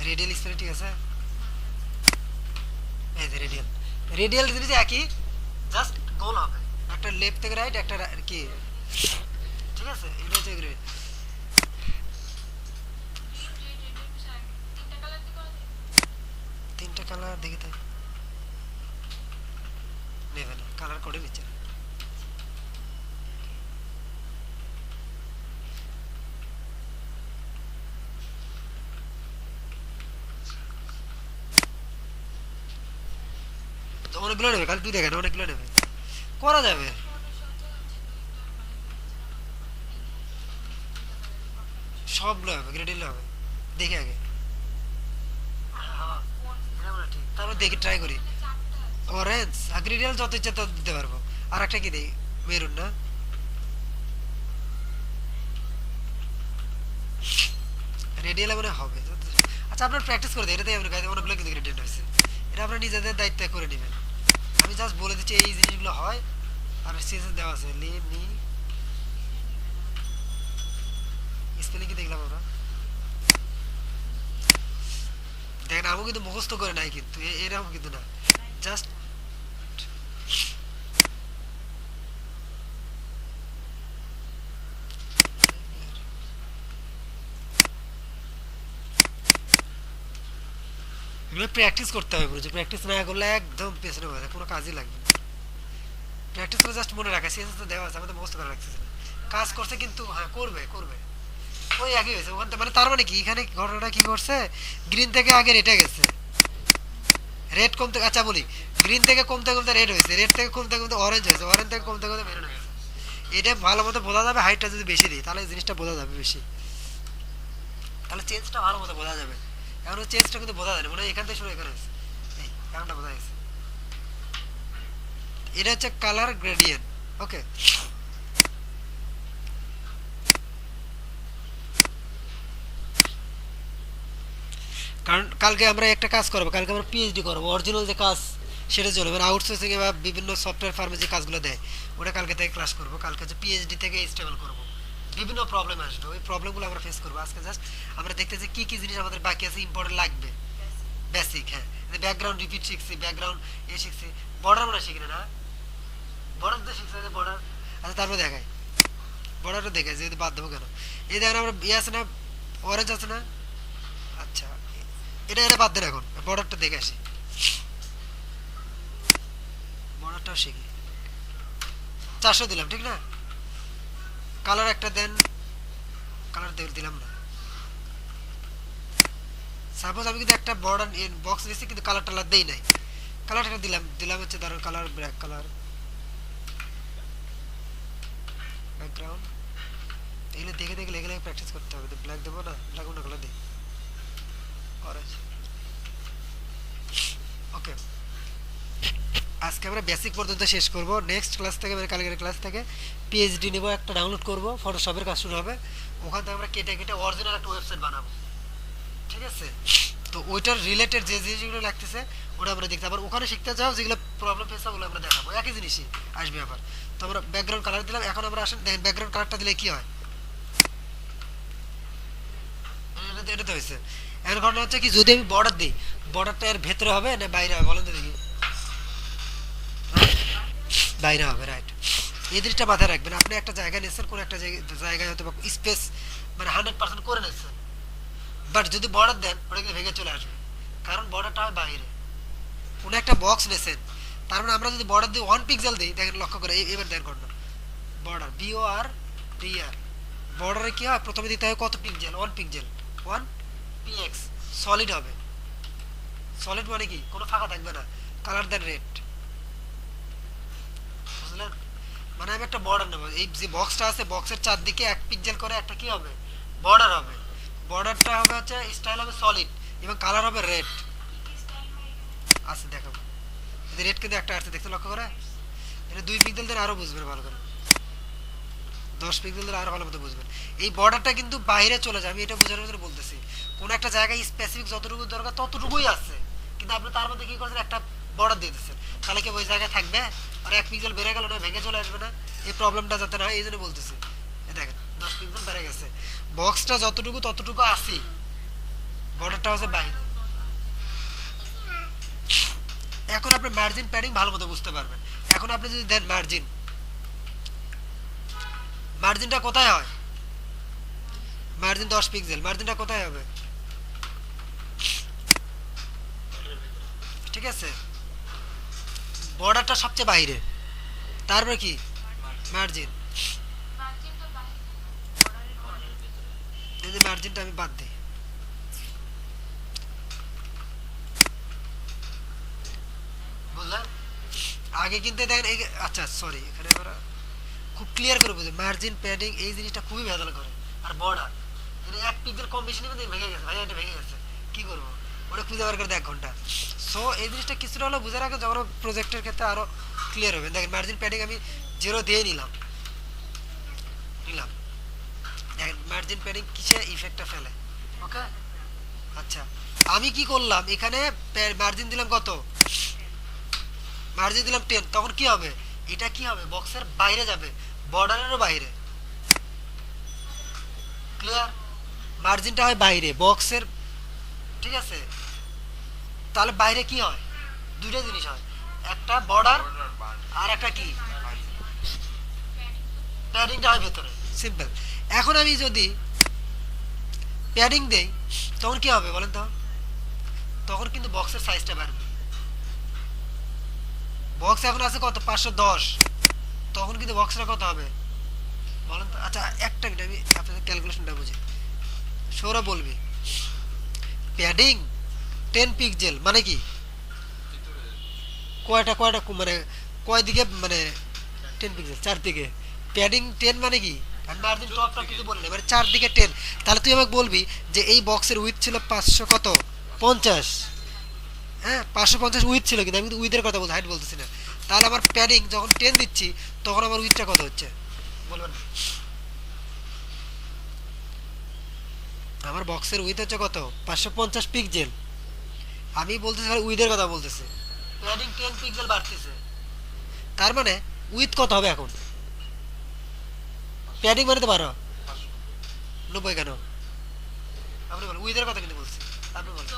রেডিয়াল স্পেল ঠিক আছে, এই যে রেডিয়াল। রেডিয়াল জিনিস একই, জাস্ট গোল হবে, একটা লেফট থেকে রাইট, একটা কি, ঠিক আছে? এটা হচ্ছে তিনটা কালার দেখি তাই নেবে না, কালার করে নিচ্ছে না। তো অনেকগুলো নেবে, খালি তুই দেখেন অনেকগুলো নেবে, করা যাবে। সবগুলো হবে, গ্রেডিল হবে, দেখি আগে। হ্যাঁ, এটা মনে হয় ঠিক, তারপর দেখি ট্রাই করি। অরেঞ্জ আর গ্রেডিয়াল যত ইচ্ছা তত দিতে পারবো। আর একটা কি দেই? মেরুন না? রেডিয়াল মানে হবে। আচ্ছা আপনার প্র্যাকটিস করে দেয়, এটাতে আপনার কাছে অনেকগুলো কিন্তু গ্রেডিয়েন্ট হয়েছে, এটা আপনার নিজেদের দায়িত্ব করে নেবেন। আমি জাস্ট বলে দিচ্ছি এই জিনিসগুলো হয়। আর সিএসএস দেওয়া আছে, লি নি স্পেলিং কি দেখলাম আমরা, দেখেন আমি কিন্তু মুখস্থ করে নাই কিন্তু, এরকম কিন্তু না, জাস্ট এগুলো প্র্যাকটিস করতে হবে, বুঝছো? প্র্যাকটিস না করলে একদম পেছনে পড়ে যায়, কোনো কাজই লাগবে না। প্র্যাকটিস করে জাস্ট মনে রাখা, সিএসএস তো দেওয়া আছে, আমাদের মুখস্থ করা রাখতেছে না। কাজ করছে কিন্তু, হ্যাঁ করবে করবে, ওই একই হয়েছে ওখান থেকে। মানে তার মানে কি এখানে ঘটনাটা কি করছে, গ্রিন থেকে আগে রেটে গেছে, রেড কমতে, আচ্ছা বলি, গ্রিন থেকে কমতে কমতে রেড হয়েছে, রেড থেকে কমতে কমতে অরেঞ্জ হয়েছে, অরেঞ্জ থেকে কমতে কমতে মেরুন হয়েছে। এটা ভালো মতো বোঝা যাবে, হাইটটা যদি বেশি দিই তাহলে এই জিনিসটা বোঝা যাবে বেশি, তাহলে চেঞ্জটা ভালো মতো বোঝা যাবে। এখন চেঞ্জটা কিন্তু বোঝা যায় না, মানে এখান থেকে শুরু এখানে হয়েছে, এই এমনটা বোঝা গেছে। এটা হচ্ছে কালার গ্রেডিয়েন্ট। ওকে, কারণ কালকে আমরা একটা কাজ করবো, কালকে আমরা পিএইচডি করবো, অরিজিনাল যে কাজ সেটা চলবে, মানে আউটসোর্সিং বা বিভিন্ন সফটওয়্যার ফার্মে যে কাজগুলো দেয় ওটা কালকে থেকে ক্লাস করবো। কালকে হচ্ছে পিএইচডি থেকে স্টেবল করবো, বিভিন্ন প্রবলেম আসবে, ওই প্রবলেমগুলো আমরা ফেস করবো। আজকে জাস্ট আমরা দেখতেছি কি কি জিনিস আমাদের বাকি আছে, ইম্পর্টেন্ট লাগবে, বেসিক। হ্যাঁ, ব্যাকগ্রাউন্ড রিপিট শিখছি, ব্যাকগ্রাউন্ড এ শিখছি, বর্ডার মনে শিখি না, বর্ডার তো শিখছি, বর্ডার। আচ্ছা তারপর দেখাই, বর্ডারটা দেখাই যেহেতু বাদ দেবো কেন। এই দেখেন আমরা ইয়ে আছে না, অরেঞ্জ আছে না? আচ্ছা এটা এটা বাদ দেন, এখন বর্ডারটা দেখে আসি, বর্ডারটাও শিখি। 400 দিলাম ঠিক না? কালার একটা দেন, কালার দিলাম না। সাপোজ আমি কিন্তু একটা বর্ডার বক্স দিয়েছি কিন্তু কালার টালার দেই নাই, কালারটা দিলাম, দিলাম হচ্ছে ধরো কালার ব্ল্যাক কালার, ব্যাকগ্রাউন্ড। এগুলো দেখে দেখে লেগে লেগে প্র্যাকটিস করতে হবে। ব্ল্যাক দেবো না, ব্ল্যাক অন্য কালার দিই, অরেঞ্জ। ওকে, আজকে আমরা বেসিক পর্যন্ত শেষ করব, নেক্সট ক্লাস থেকে মানে কালকের ক্লাস থেকে পিএইচডি নেব, একটা ডাউনলোড করব, ফটোশপের কাজ শুরু হবে, ওখান থেকে আমরা কেটে কেটে অরিজিনাল একটা ওয়েবসাইট বানাবো, ঠিক আছে? তো ওইটার রিলেটেড যে জিনিসগুলো লাগতেছে ওটা আমরা দেখতে, আবার ওখানে শিখতে যাও যেগুলো প্রবলেম ফেস ওগুলো আমরা দেখাবো, একই জিনিসই আসবে আবার। তো আমরা ব্যাকগ্রাউন্ড কালার দিলাম, এখন আমরা আসেন দেখেন ব্যাকগ্রাউন্ড কালারটা দিলে কি হয়, এটা তো হয়েছে। এখন ঘটনা হচ্ছে কি, যদি আমি বর্ডার দিই, বর্ডারটা এর ভেতরে হবে না বাইরে হবে বলেন তো দেখি? বাইরে হবে, রাইট। এই জিনিসটা মাথায় রাখবেন, আপনি একটা জায়গায় নিচ্ছেন, কোনো একটা জায়গায় হয়তো স্পেস মানে 100% করে নিচ্ছেন, বাট যদি বর্ডার দেন ওটা কিন্তু ভেঙে চলে আসবে, কারণ বর্ডারটা হয় বাইরে। কোনো একটা বক্স নিয়েছেন, তার মানে আমরা যদি বর্ডার দিয়ে 1 পিক্সেল দিই, দেখেন লক্ষ্য করে, এবার দেন ঘটনা, বর্ডার BOR DR, বর্ডারে কি হয় প্রথমে দিতে হয় কত পিক্সেল, 1 পিক্সেল, 1 px, সলিড হবে। সলিড মানে কি কোনো ফাঁকা থাকবে না, কালার দেন রেড, বুঝলেন? মানে আমি একটা বর্ডার নেব, এই যে বক্সটা আছে বক্সের চারদিকে 1 পিক্সেল করে একটা কি হবে, বর্ডার হবে। বর্ডারটা হবে হচ্ছে স্টাইল হবে সলিড এবং কালার হবে রেড। আচ্ছা দেখাবো, রেড কিন্তু একটা আছে দেখতে লক্ষ্য করে, এটা 2 পিক্সেল দিলে আরো বুঝবেন ভালো করে, 10 পিক্সেল দিলে আরো ভালো মতো বুঝবেন। এই বর্ডারটা কিন্তু বাইরে চলে যায়, আমি এটা বোঝানোর জন্য বলতেছি। কোন একটা জায়গায় স্পেসিফিক যতটুকু দরকার ততটুকুই আছে, কিন্তু আপনি তার মধ্যে কি করছেন, একটা বর্ডার দিয়ে দিচ্ছেন, তাহলে কি ওই জায়গায় থাকবে? আর 1 পিক্সেল বেড়ে গেল না ভেঙে চলে আসবে না? এই প্রবলেমটা যাতে না হয় এই জন্য বলতেছি। এই দেখেন 10 পিক্সেল বেড়ে গেছে, বক্সটা যতটুকু ততটুকু আছে, বর্ডারটা হচ্ছে বাইরে। এখন আপনি মার্জিন প্যাডিং ভালো মতো বুঝতে পারবেন। এখন আপনি যদি দেন মার্জিন, মার্জিনটা কোথায় হয়? মার্জিন 10 পিক্সেল, মার্জিনটা কোথায় হবে? ঠিক আছে, বর্ডারটা সবচেয়ে বাইরে, তারপরে কি মার্জিন। যদি মার্জিনটা আমি বাদ দিই, বুঝলেন? আগে কিন্তু দেখেন এই, আচ্ছা সরি, এখানে আমরা খুব ক্লিয়ার করে বুঝি মার্জিন প্যাডিং এই জিনিসটা খুবই ভেজাল করে। আর বর্ডার, এটা 1 পিক্সেল কম বেশি নেবে ভেঙে গেছে, ভাই এটা ভেঙে গেছে, কি করবো? ওটা খুঁজে বার করে দেয় 1 ঘন্টা। সো এই জিনিসটা কিছুটা হলো বুঝে রাখে, যখন প্রজেক্টের ক্ষেত্রে আরো ক্লিয়ার হবে। দেখেন মার্জিন প্যাডিং আমি 0 দিয়ে নিলাম, নিলাম, দেখেন মার্জিন প্যাডিং কিসে ইফেক্টটা ফেলে। ওকে, আচ্ছা আমি কি করলাম এখানে, মার্জিন দিলাম কত, মার্জিন দিলাম 10, তখন কি হবে, এটা কি হবে, বক্সের বাইরে যাবে, বর্ডারেরও বাইরে। ক্লিয়ার? মার্জিনটা হয় বাইরে বক্সের, ঠিক আছে? তাহলে বাইরে কি হয়, দুইটা জিনিস হয়, একটা বর্ডার বর্ডার বান আর একটা কি বান প্যাডিংটা হয় ভেতরে, সিম্পল। এখন আমি যদি প্যাডিং দেই তখন কি হবে বলেন তো, তখন কিন্তু বক্সের সাইজটা বাড়বে। বক্স এখন আছে কত 510, তখন কিন্তু বক্সটা কত হবে বলেন তো? আচ্ছা একটা মিনিট আমি আপনাদের ক্যালকুলেশনটা বুঝি, সৌরভ বলবি। প্যাডিং 10 পিক্সেল মানে কি, ভিতরে কয়টা কয়টা মানে কয় দিকে, মানে 10 পিক্সেল চারদিকে, প্যাডিং 10 মানে কি, আমি মার্জিন টপটা কিছু বলি না, মানে চারদিকে 10। তাহলে তুই আমাকে বলবি যে এই বক্সের উইথ ছিল 500 কত 50, হ্যাঁ 550 উইথ ছিল, কিন্তু আমি কিন্তু উইথের কথা বলছি, হাইট বলতেছি না। তাহলে আমার প্যাডিং যখন 10 দিচ্ছি তখন আমার উইথটা কত হচ্ছে বলবেন? আমার বক্সের উইথ হচ্ছে কত 550 পিক্সেল, আমি বলতেছি উইথের কথা বলতেছি, প্যাডিং 10 পিক্সেল বাড়তেছে, তার মানে উইথ কত হবে এখন, প্যাডিং মানে তো 12, 90 কেন? আপনি বলেন, উইথের কথা কিন্তু বলছি, আপনি বলেন।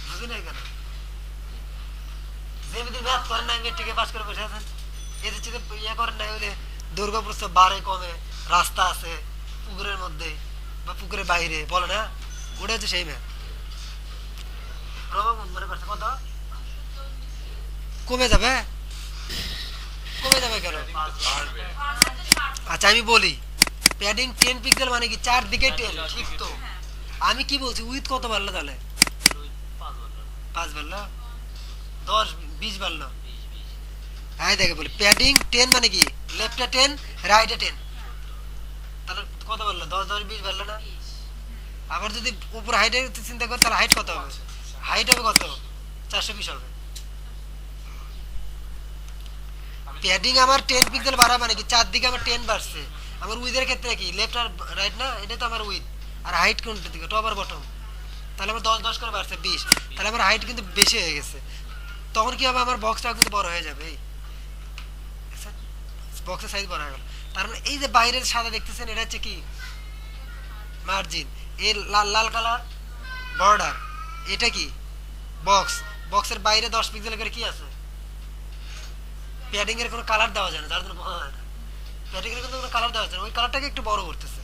বুঝি নাই কেন, যেমিতি ম্যাথ করেন না মেট্রিকে পাস করে বসে আছেন, এদের চেয়ে ইয়ে করেন না, ওই যে দৈর্ঘ্য প্রস্থ বাড়ে কমে, রাস্তা আছে পুকুরের মধ্যে বা পুকুরের বাইরে বলে না, ওটা হচ্ছে সেই ম্যাথ। মনে করছে কত কমে যাবে, কমে যাবে কেন? বাড়বে আচ্ছা আমি বলি, প্যাডিং 10 পিক্সেল মানে কি চারদিকে 10, ঠিক তো? আমি কি বলছি, উইথ কত বাড়লো তাহলে, 5 বাড়লো, 10 20 বাড়লো। হ্যাঁ দেখে বলি প্যাডিং 10 মানে কি লেফটে 10 রাইটে 10, তাহলে কত বাড়লো, 10 10 20 বাড়লো না? আবার যদি উপর হাইটের চিন্তা করি তাহলে হাইট কত হবে, হাইট হবে কত 420 হবে। প্যাডিং আমার 10 পিক্সেল বাড়া মানে কি চারদিকে আমার 10 বাড়ছে, আমার উইথের ক্ষেত্রে কি লেফট আর রাইট না, এটা তো আমার উইথ। আর হাইট কোনটার দিকে, টপ আর বটম, তাহলে আমার 10 10 করে বাড়ছে 20, তাহলে আমার হাইট কিন্তু বেশি হয়ে গেছে। তখন কি হবে, আমার বক্সটা কিন্তু বড় হয়ে যাবে, এই বক্সের সাইজ বড় হয়ে গেল। তার মানে এই যে বাইরের সাদা দেখতেছেন এটা হচ্ছে কি মার্জিন, এই লাল লাল কালার বর্ডার, এটা কি বক্স, বক্সের বাইরে 10 পিক্সেল করে কি আছে, প্যাডিং এর কোনো কালার দেওয়া যায় না, যার জন্য বোঝা যায় না, প্যাডিং এর কোনো কালার দেওয়া যায় না, ওই কালারটাকে একটু বড় করতেছে।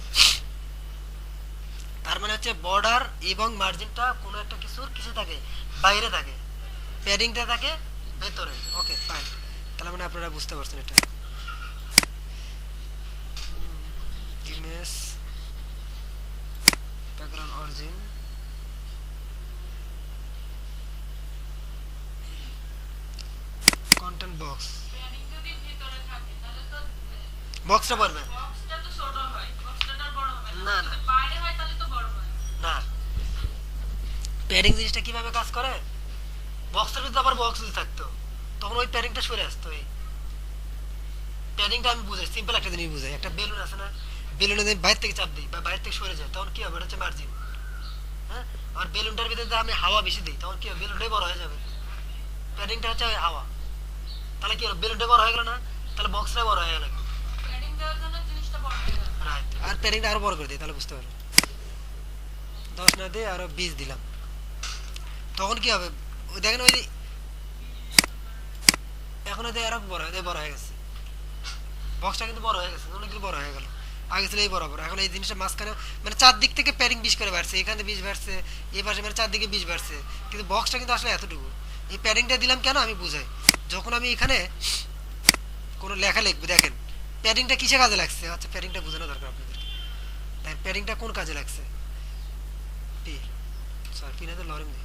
তার মানে হচ্ছে বর্ডার এবং মার্জিনটা কোনো একটা কিছুর কিসে থাকে, বাইরে থাকে, প্যাডিংটা থাকে ভেতরে। ওকে ফাইন, তাহলে মানে আপনারা বুঝতে পারছেন এটা। ইমেজ ব্যাকগ্রাউন্ড অরিজিন বক্সটা পড়বে বক্সটা তো ছোট হয়, বক্সটা তো আর বড় হবে না, না, না। যদি বাইরে হয় তাহলে তো বড় হয়। না, প্যাডিং জিনিসটা কিভাবে কাজ করে, বক্সের ভিতরে আবার বক্স যদি থাকতো তখন ওই প্যাডিংটা সরে আসতো। এই প্যাডিংটা আমি বুঝাই, সিম্পল একটা জিনিস বুঝাই, একটা বেলুন আছে না, বেলুনে যদি বাইরে থেকে চাপ দিই বা বাইরে থেকে সরে যায় তখন কি হবে, এটা হচ্ছে মার্জিন। হ্যাঁ, আর বেলুনটার ভিতরে যদি আমি হাওয়া বেশি দিই তখন কি হবে, বেলুনটাই বড় হয়ে যাবে। প্যাডিংটা হচ্ছে ওই হাওয়া, তাহলে কি হলো, বেলুনটা বড় হয়ে গেল না, তাহলে বক্সটাই বড় হয়ে গেল। প্যাডিং দেওয়ার জন্য জিনিসটা বড় হয়ে গেল। রাইট, আর প্যাডিংটা আরো বড় করে দিই তাহলে বুঝতে পারবে। 10 না দিয়ে আরো 20 দিলাম, তখন কি হবে, ওই দেখেন ওই যে এখন ওই আরো বড় হয়ে গেছে, বক্সটা কিন্তু বড় হয়ে গেছে, অনেকগুলো বড় হয়ে গেল। আগে ছিল এই বরাবর, এখন এই জিনিসটা মাঝখানে মানে চারদিক থেকে প্যাডিং 20 করে বাড়ছে, এখানে 20 বাড়ছে, এই পাশে মানে চারদিকে 20 বাড়ছে, কিন্তু বক্সটা কিন্তু আসলে এতটুকু। এই প্যাডিংটা দিলাম কেন আমি বুঝাই, যখন আমি এখানে কোনো লেখা লিখবো, দেখেন প্যাডিংটা কিসে কাজে লাগছে, আচ্ছা প্যাডিংটা বোঝানো দরকার আপনাদের। দেখেন প্যাডিংটা কোন কাজে লাগছে, পি সরি পি না তো লরেম দিই।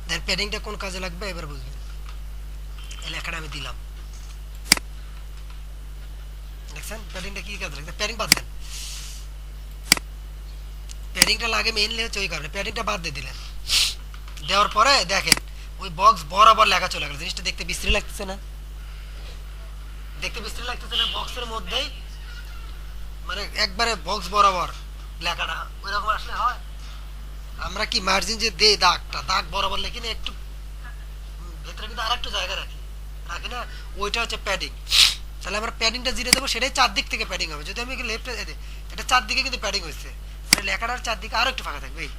দেখেন প্যাডিংটা কোন কাজে লাগবে এবার বুঝবেন। এই লেখাটা আমি দিলাম, দেখছেন প্যাডিংটা কি কাজে লাগছে, প্যাডিং বাদ দেন, প্যাডিংটা লাগে মেইনলি হচ্ছে ওই কারণে, প্যাডিংটা বাদ দিয়ে দিলেন, দেওয়ার পরে দেখেন ওই বক্স বরাবর লেখা চলে গেল, জিনিসটা দেখতে বিশ্রী লাগতেছে না, দেখতে বিশ্রী লাগতেছে না, বক্সের মধ্যেই মানে একবারে বক্স বরাবর লেখাটা ওইরকম আসলে হয়। আমরা কি মার্জিন যে দেই দাগটা, দাগ বরাবর লিখি না, একটু ভেতরে কিন্তু আর একটু জায়গা রাখি রাখি না, ওইটা হচ্ছে প্যাডিং। তাহলে আমরা প্যাডিংটা জিরে দেবো, সেটাই চারদিক থেকে প্যাডিং হবে। যদি আমি লেফটে এটা চারদিকে কিন্তু প্যাডিং হয়েছে, মানে লেখাটার চারদিকে আরো একটু ফাঁকা থাকবে, এই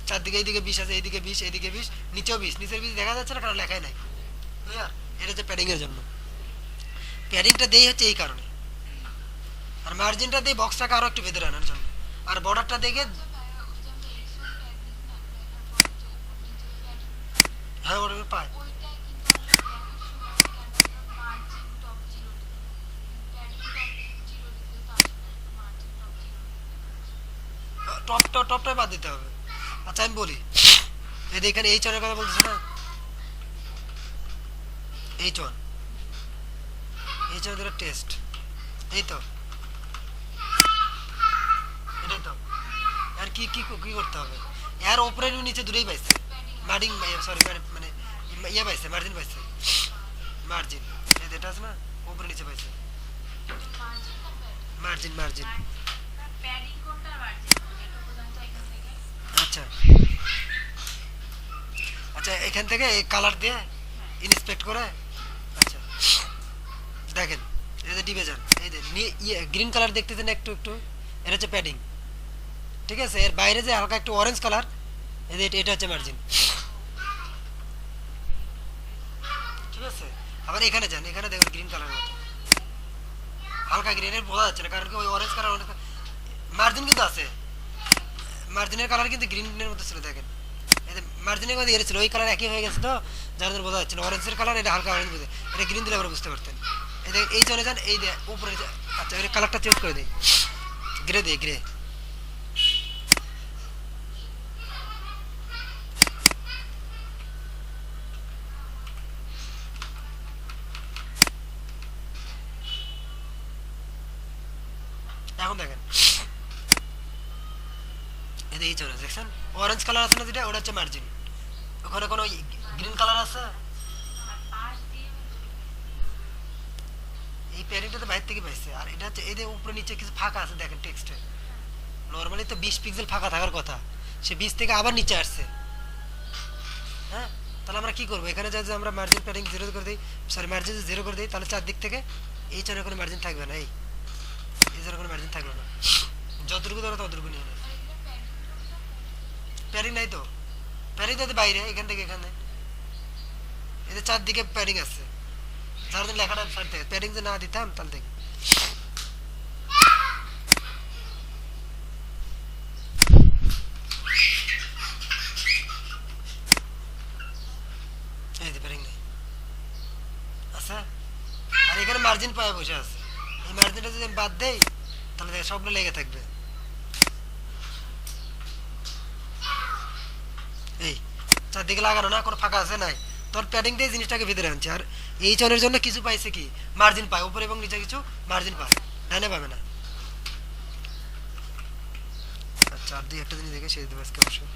চারদিকে এইদিকে 20 আছে, এইদিকে 20, এইদিকে 20, নিচেও 20, নিচের 20 দেখা যাচ্ছে না কারণ লেখাই নাই, ক্লিয়ার? এটা হচ্ছে প্যাডিং এর জন্য, প্যাডিংটা দেই হচ্ছে এই কারণে, আর মার্জিনটা দেই বক্সটাকে আরো একটু ভেতরে আনার জন্য, আর বর্ডারটা দেখে হ্যাঁ ওটা পায়। টপটা বাদ দিতে হবে। আচ্ছা আমি বলি, এই যে এখানে এই চনের কথা বলতেছে না, এই চন, এই চন ধরে টেস্ট, এই তো এটাই তো, আর কি কি কি করতে হবে, এর উপরে নিচে দূরেই পাইছে মার্জিন, সরি মানে ইয়ে পাইছে, মার্জিন পাইছে, মার্জিন এই যেটা আছে না উপরে নিচে পাইছে, মার্জিন মার্জিন। প্যাডিং কোনটা মার্জিন এটা পর্যন্ত এখান থেকে। আচ্ছা আচ্ছা, এখান থেকে এই কালার দিয়ে ইন্সপেক্ট করে, আচ্ছা দেখেন এই যে ডিভিশন, এই যে ইয়ে গ্রিন কালার দেখতেছেন একটু একটু, এটা হচ্ছে প্যাডিং, ঠিক আছে? এর বাইরে যে হালকা একটু অরেঞ্জ কালার, এই যে এটা হচ্ছে মার্জিন, ঠিক আছে? আবার এখানে যান, এখানে দেখুন গ্রিন কালার মতো হালকা গ্রিনের বোঝা যাচ্ছে না, কারণ কি ওই অরেঞ্জ কালার মার্জিন কিন্তু আছে, মার্জিনের কালার কিন্তু গ্রিনের মতো ছিল, দেখেন এই যে মার্জিনের মধ্যে এর ছিল ওই কালার একই হয়ে গেছে, তো যার জন্য বোঝা যাচ্ছে না অরেঞ্জের কালার, এটা হালকা অরেঞ্জ বুঝে, এটা গ্রিন দিলে আমরা বুঝতে পারতেন। এই দেখেন এই চলে যান, এই উপরে আচ্ছা এর কালারটা চেঞ্জ করে দিই, গ্রে দিই, গ্রে, এখন দেখেন এই চলে দেখছেন অরেঞ্জ কালার আছে না যেটা, ওটা হচ্ছে মার্জিন, ওখানে কোনো গ্রিন কালার আছে, আর পাশ দিয়ে এই প্যাডিংটা তো বাইরে থেকে পাইছে, আর এটা হচ্ছে এই যে উপরে নিচে কিছু ফাঁকা আছে দেখেন টেক্সটে, নরমালি তো 20 পিক্সেল ফাঁকা থাকার কথা, সে 20 থেকে আবার নিচে আসছে। হ্যাঁ, তাহলে আমরা কি করবো, এখানে যদি আমরা মার্জিন প্যাডিং 0 করে দিই, সরি মার্জিন 0 করে দিই, তাহলে চারদিক থেকে এই চরে কোনো মার্জিন থাকবে না, এই চরে কোনো মার্জিন থাকবে না, যতটুকু ধরো ততটুকু নিয়ে নেয়। প্যাডিং নাই তো, প্যাডিং তো বাইরে, এখান থেকে এখানে এদের চারদিকে প্যাডিং আছে, যার জন্য লেখাটা সাইড থেকে প্যাডিং যে না দিতাম তাহলে থেকে এই যে প্যাডিং নেই, আচ্ছা আর এখানে মার্জিন পায়ে বসে আছে, এই মার্জিনটা যদি আমি বাদ দেই তাহলে দেখ সবগুলো লেগে থাকবে, চারদিকে লাগানো না, কোনো ফাঁকা আছে নাই, তোর প্যাডিং দিয়ে জিনিসটাকে ভিতরে আনছে। আর এই চনের জন্য কিছু পাইছে কি, মার্জিন পায়, উপরে এবং নিচে কিছু মার্জিন পায়, ডানে পাবে না। আচ্ছা আর দুই একটা জিনিস দেখে শেষ দেবো আজকে অবশ্যই।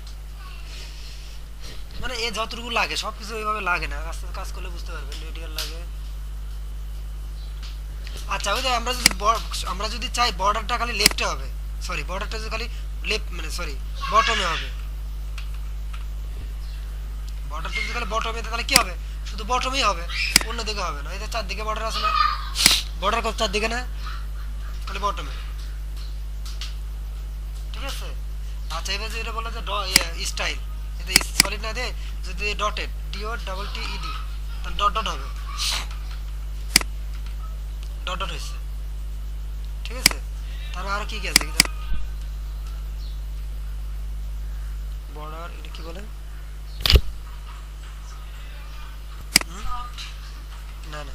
মানে এ যতটুকু লাগে সবকিছু ওইভাবে লাগে না, আস্তে আস্তে কাজ করলে বুঝতে পারবেন রেডিয়াল লাগে। আচ্ছা ওই যে আমরা যদি চাই বর্ডারটা খালি লেফটে হবে, সরি বর্ডারটা যদি খালি লেফট মানে সরি বটমে হবে, বর্ডারটা যদি খালি বটমে তাহলে কি হবে, শুধু বটমেই হবে, অন্য দিকে হবে না। এই যে চারদিকে বর্ডার আছে না, বর্ডার কত চারদিকে না, খালি বটমে, ঠিক আছে। আচ্ছা এবার যেটা বললো যে স্টাইল, এটা সলিড না দিয়ে যদি dotted D O double T E D তাহলে ডট ডট হবে, ডট ডট হয়েছে, ঠিক আছে। তারপর আর কি কি আছে বর্ডার, এটা কি বলে, না না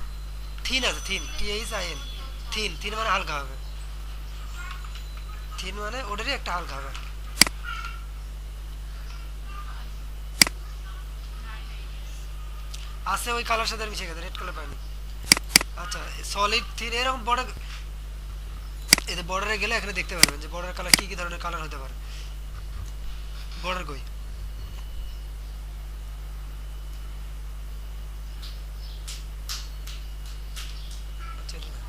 থিন আছে, thin T H I N, thin, thin মানে হালকা হবে, থিন মানে ওটারই একটা হালকা হবে। আছে ওই কালার সাথে মিশে গেছে, রেড কালার পাইনি। আচ্ছা সলিড থিন এরকম বর্ডার, এতে বর্ডারে গেলে এখানে দেখতে পারবেন যে বর্ডার কালার কি কি ধরনের কালার হতে পারে। বর্ডার কই, আচ্ছা এটা না।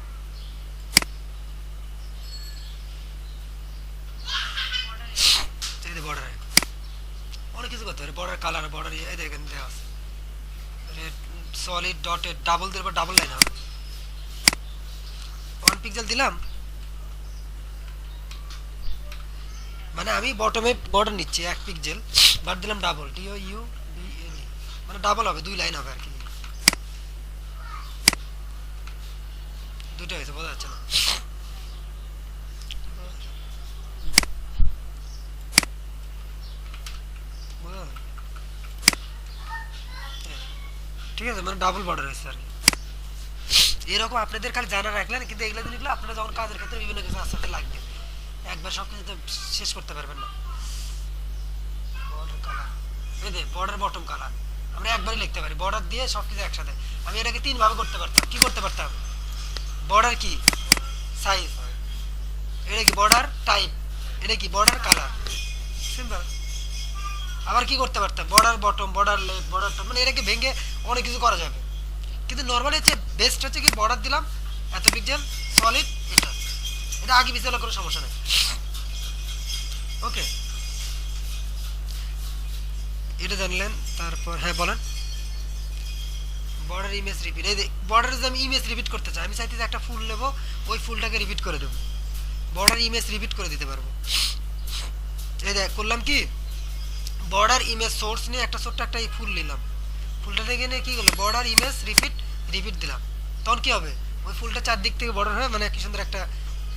এই যে বর্ডারে অনেক কিছু করতে পারে, বর্ডার কালার, বর্ডার এই দেখেন দেওয়া আছে রেড সলিড ডটেড, ডাবল দিলে ডাবল লাইন হবে, 1 পিক্সেল দিলাম মানে আমি বটমে বর্ডার নিচ্ছি 1 পিক্সেল, বাট দিলাম double T O U B L E, মানে ডাবল হবে, 2 লাইন হবে আর কি, দুটো হয়েছে, বোঝা যাচ্ছে না। বোঝা গেল? ঠিক আছে, মানে ডাবল বর্ডার হয়েছে আর কি। এরকম আপনাদের খালি জানা রাখলেন, কিন্তু এগুলো জিনিসগুলো আপনারা যখন কাজের ক্ষেত্রে বিভিন্ন কিছু আস্তে আস্তে লাগবে, একবার সব কিছু তো শেষ করতে পারবেন না। বর্ডার কালার, এই যে বর্ডার বটম কালার আমরা একবারই লিখতে পারি, বর্ডার দিয়ে সব কিছু একসাথে। আমি এটাকে 3 ভাবে করতে পারতাম, কি করতে পারতাম, বর্ডার কি সাইজ, এটা কি বর্ডার টাইপ, এটা কি বর্ডার কালার, সিম্পল। আবার কি করতে পারতাম, border bottom, border left, border top, মানে এটাকে ভেঙে অনেক কিছু করা যাবে। কিন্তু নর্মালি হচ্ছে বেস্ট হচ্ছে কি বর্ডার দিলাম এত পিক্সেল সলিড, এটা এটা আগে পিছিয়ে হলে কোনো সমস্যা নেই। ওকে এটা জানলেন। তারপর হ্যাঁ বলেন, বর্ডার ইমেজ রিপিট, এই বর্ডারে যদি আমি ইমেজ রিপিট করতে চাই, আমি চাইতে একটা ফুল নেব, ওই ফুলটাকে রিপিট করে দেবো, বর্ডার ইমেজ রিপিট করে দিতে পারবো। এই দেখ করলাম কি, বর্ডার ইমেজ সোর্স নিয়ে একটা ছোট্ট একটা ফুল নিলাম, ফুলটা থেকে নিয়ে কি করলো বর্ডার ইমেজ রিপিট, রিপিট দিলাম, তখন কি হবে ওই ফুলটা চারদিক থেকে বর্ডার হয়ে মানে কি সুন্দর একটা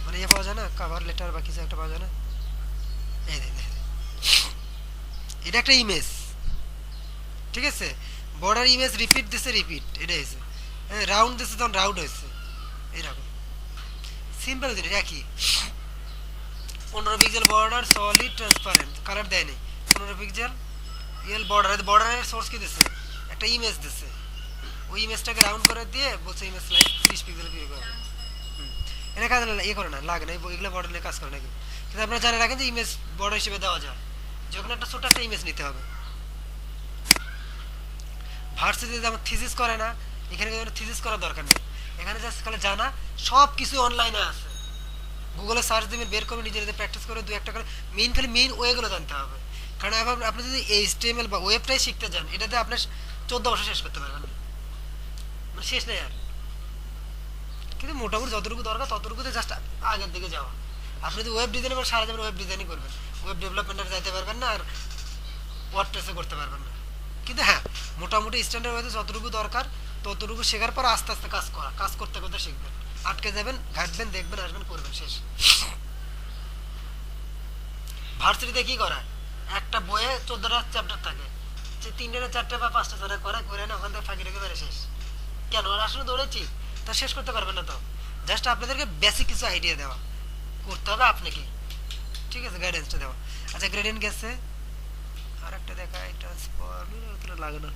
মানে ইয়ে পাওয়া যায় না, কভার লেটার বা কিছু একটা পাওয়া যায় না। এই দেখ এটা একটা ইমেজ, ঠিক আছে। বর্ডার ইমেজ রিপিট দিছে, রিপিট এটা হয়েছে, রাউন্ড দিছে তখন রাউন্ড হয়েছে, এইরকম সিম্পল জিনিস একই। 15 pixel border solid transparent, colour দেয় নেই, 15 পিক্সেল রিয়েল বর্ডার, বর্ডারের সোর্স কি দিছে, একটা ইমেজ দিছে, ওই ইমেজটাকে রাউন্ড করে দিয়ে বলছে ইমেজ লাইক 30 পিক্সেল কি করে। এটা কাজ ইয়ে করে না, লাগে না, এগুলো বর্ডার নিয়ে কাজ করে নাকি। কিন্তু আপনারা জানে রাখেন যে ইমেজ বর্ডার হিসেবে দেওয়া যায়, যখন একটা ছোট একটা ইমেজ নিতে হবে। ভার্সিটিতে যেমন থিসিস করে না, এখানে কোনো থিসিস করার দরকার নেই, এখানে জাস্ট খালি জানা সব কিছু অনলাইনে আছে, গুগলে সার্চ দিবেন, বের করবেন, নিজে নিজে প্র্যাকটিস করে 2-1টা করে মেইন খালি মেইন ওয়েগুলো জানতে হবে। কারণ আপনি যদি এইচটিএমএল বা ওয়েবটাই শিখতে যান, এটাতে আপনার 14 বছর শেষ করতে পারবেন, মানে শেষ নেই আর। কিন্তু মোটামুটি যতটুকু দরকার ততটুকুতে জাস্ট আগের দিকে যাওয়া। আপনি যদি ওয়েব ডিজাইন সারা যাবেন, ওয়েব ডিজাইনই করবেন, ওয়েব ডেভেলপমেন্টে যাইতে পারবেন না, আর ওয়ার্ডপ্রেসে করতে পারবেন না। কিন্তু হ্যাঁ মোটামুটি স্ট্যান্ডার্ড ওয়েতে যতটুকু দরকার ততটুকু শেখার পর আস্তে আস্তে কাজ করতে করতে শিখবেন, আটকে যাবেন, ঘাটবেন, দেখবেন, আসবেন, করবেন, শেষ। ভার্সিটিতে কি করায়, একটা বইয়ে 14টা চ্যাপ্টার থাকে, যে 3টে না 4টে বা 5টা ধরে করে না, ওখান থেকে ফাঁকি রেখে বেড়ে শেষ। কেন আর আসলে দৌড়েছি তা শেষ করতে পারবেন না, তো জাস্ট আপনাদেরকে বেসিক কিছু আইডিয়া দেওয়া, করতে হবে আপনাকে, ঠিক আছে, গাইডেন্সটা দেওয়া। আচ্ছা গ্রেডিয়েন্ট গেছে, আর একটা দেখাই ট্রান্সফর্ম অতটা লাগে না।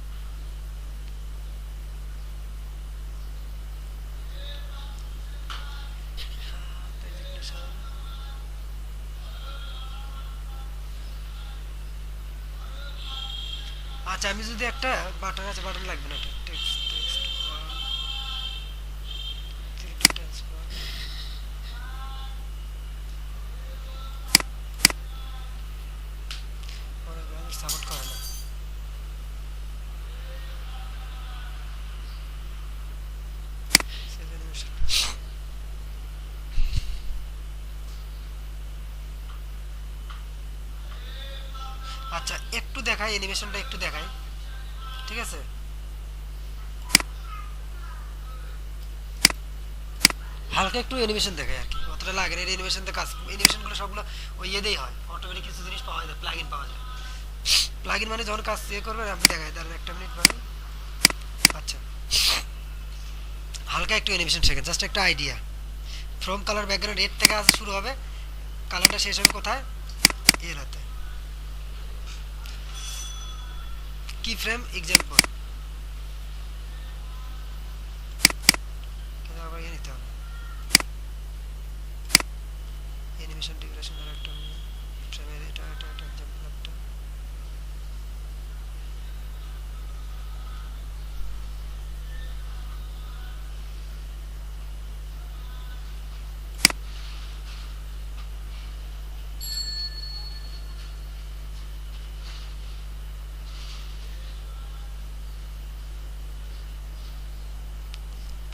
আচ্ছা আমি যদি একটা বাটন আছে, বাটন লাগবে না, টেক্সট টেক্সট ট্রান্সফর্ম অনেক ব্রাউজার সাপোর্ট করে না। Save animation। আচ্ছা একটু দেখাই অ্যানিমেশনটা, একটু দেখাই, ঠিক আছে? হালকা একটু অ্যানিমেশন দেখাই আর কি, অতটা লাগে না। অ্যানিমেশন তো কাজ, অ্যানিমেশনগুলো সবগুলো ওই ইয়েতেই হয়, অটোমেটিক কিছু জিনিস পাওয়া যায়, প্লাগইন পাওয়া যায়। প্লাগইন মানে যখন কাজ করবেন আপনি দেখাই, তার একটা মিনিট পরে। আচ্ছা হালকা একটু অ্যানিমেশন শেখেন, জাস্ট একটা idea. From colour background red থেকে আসা শুরু হবে, কালারটা শেষ হবে কোথায়? এর হাতে। কি ফ্রেম এক্সাম্পল আবার ইয়ে নিতে হবে, অ্যানিমেশন ডিউরেশন এর একটা ফ্রেমের এটা এটা এটা এক্সাম্পল একটা।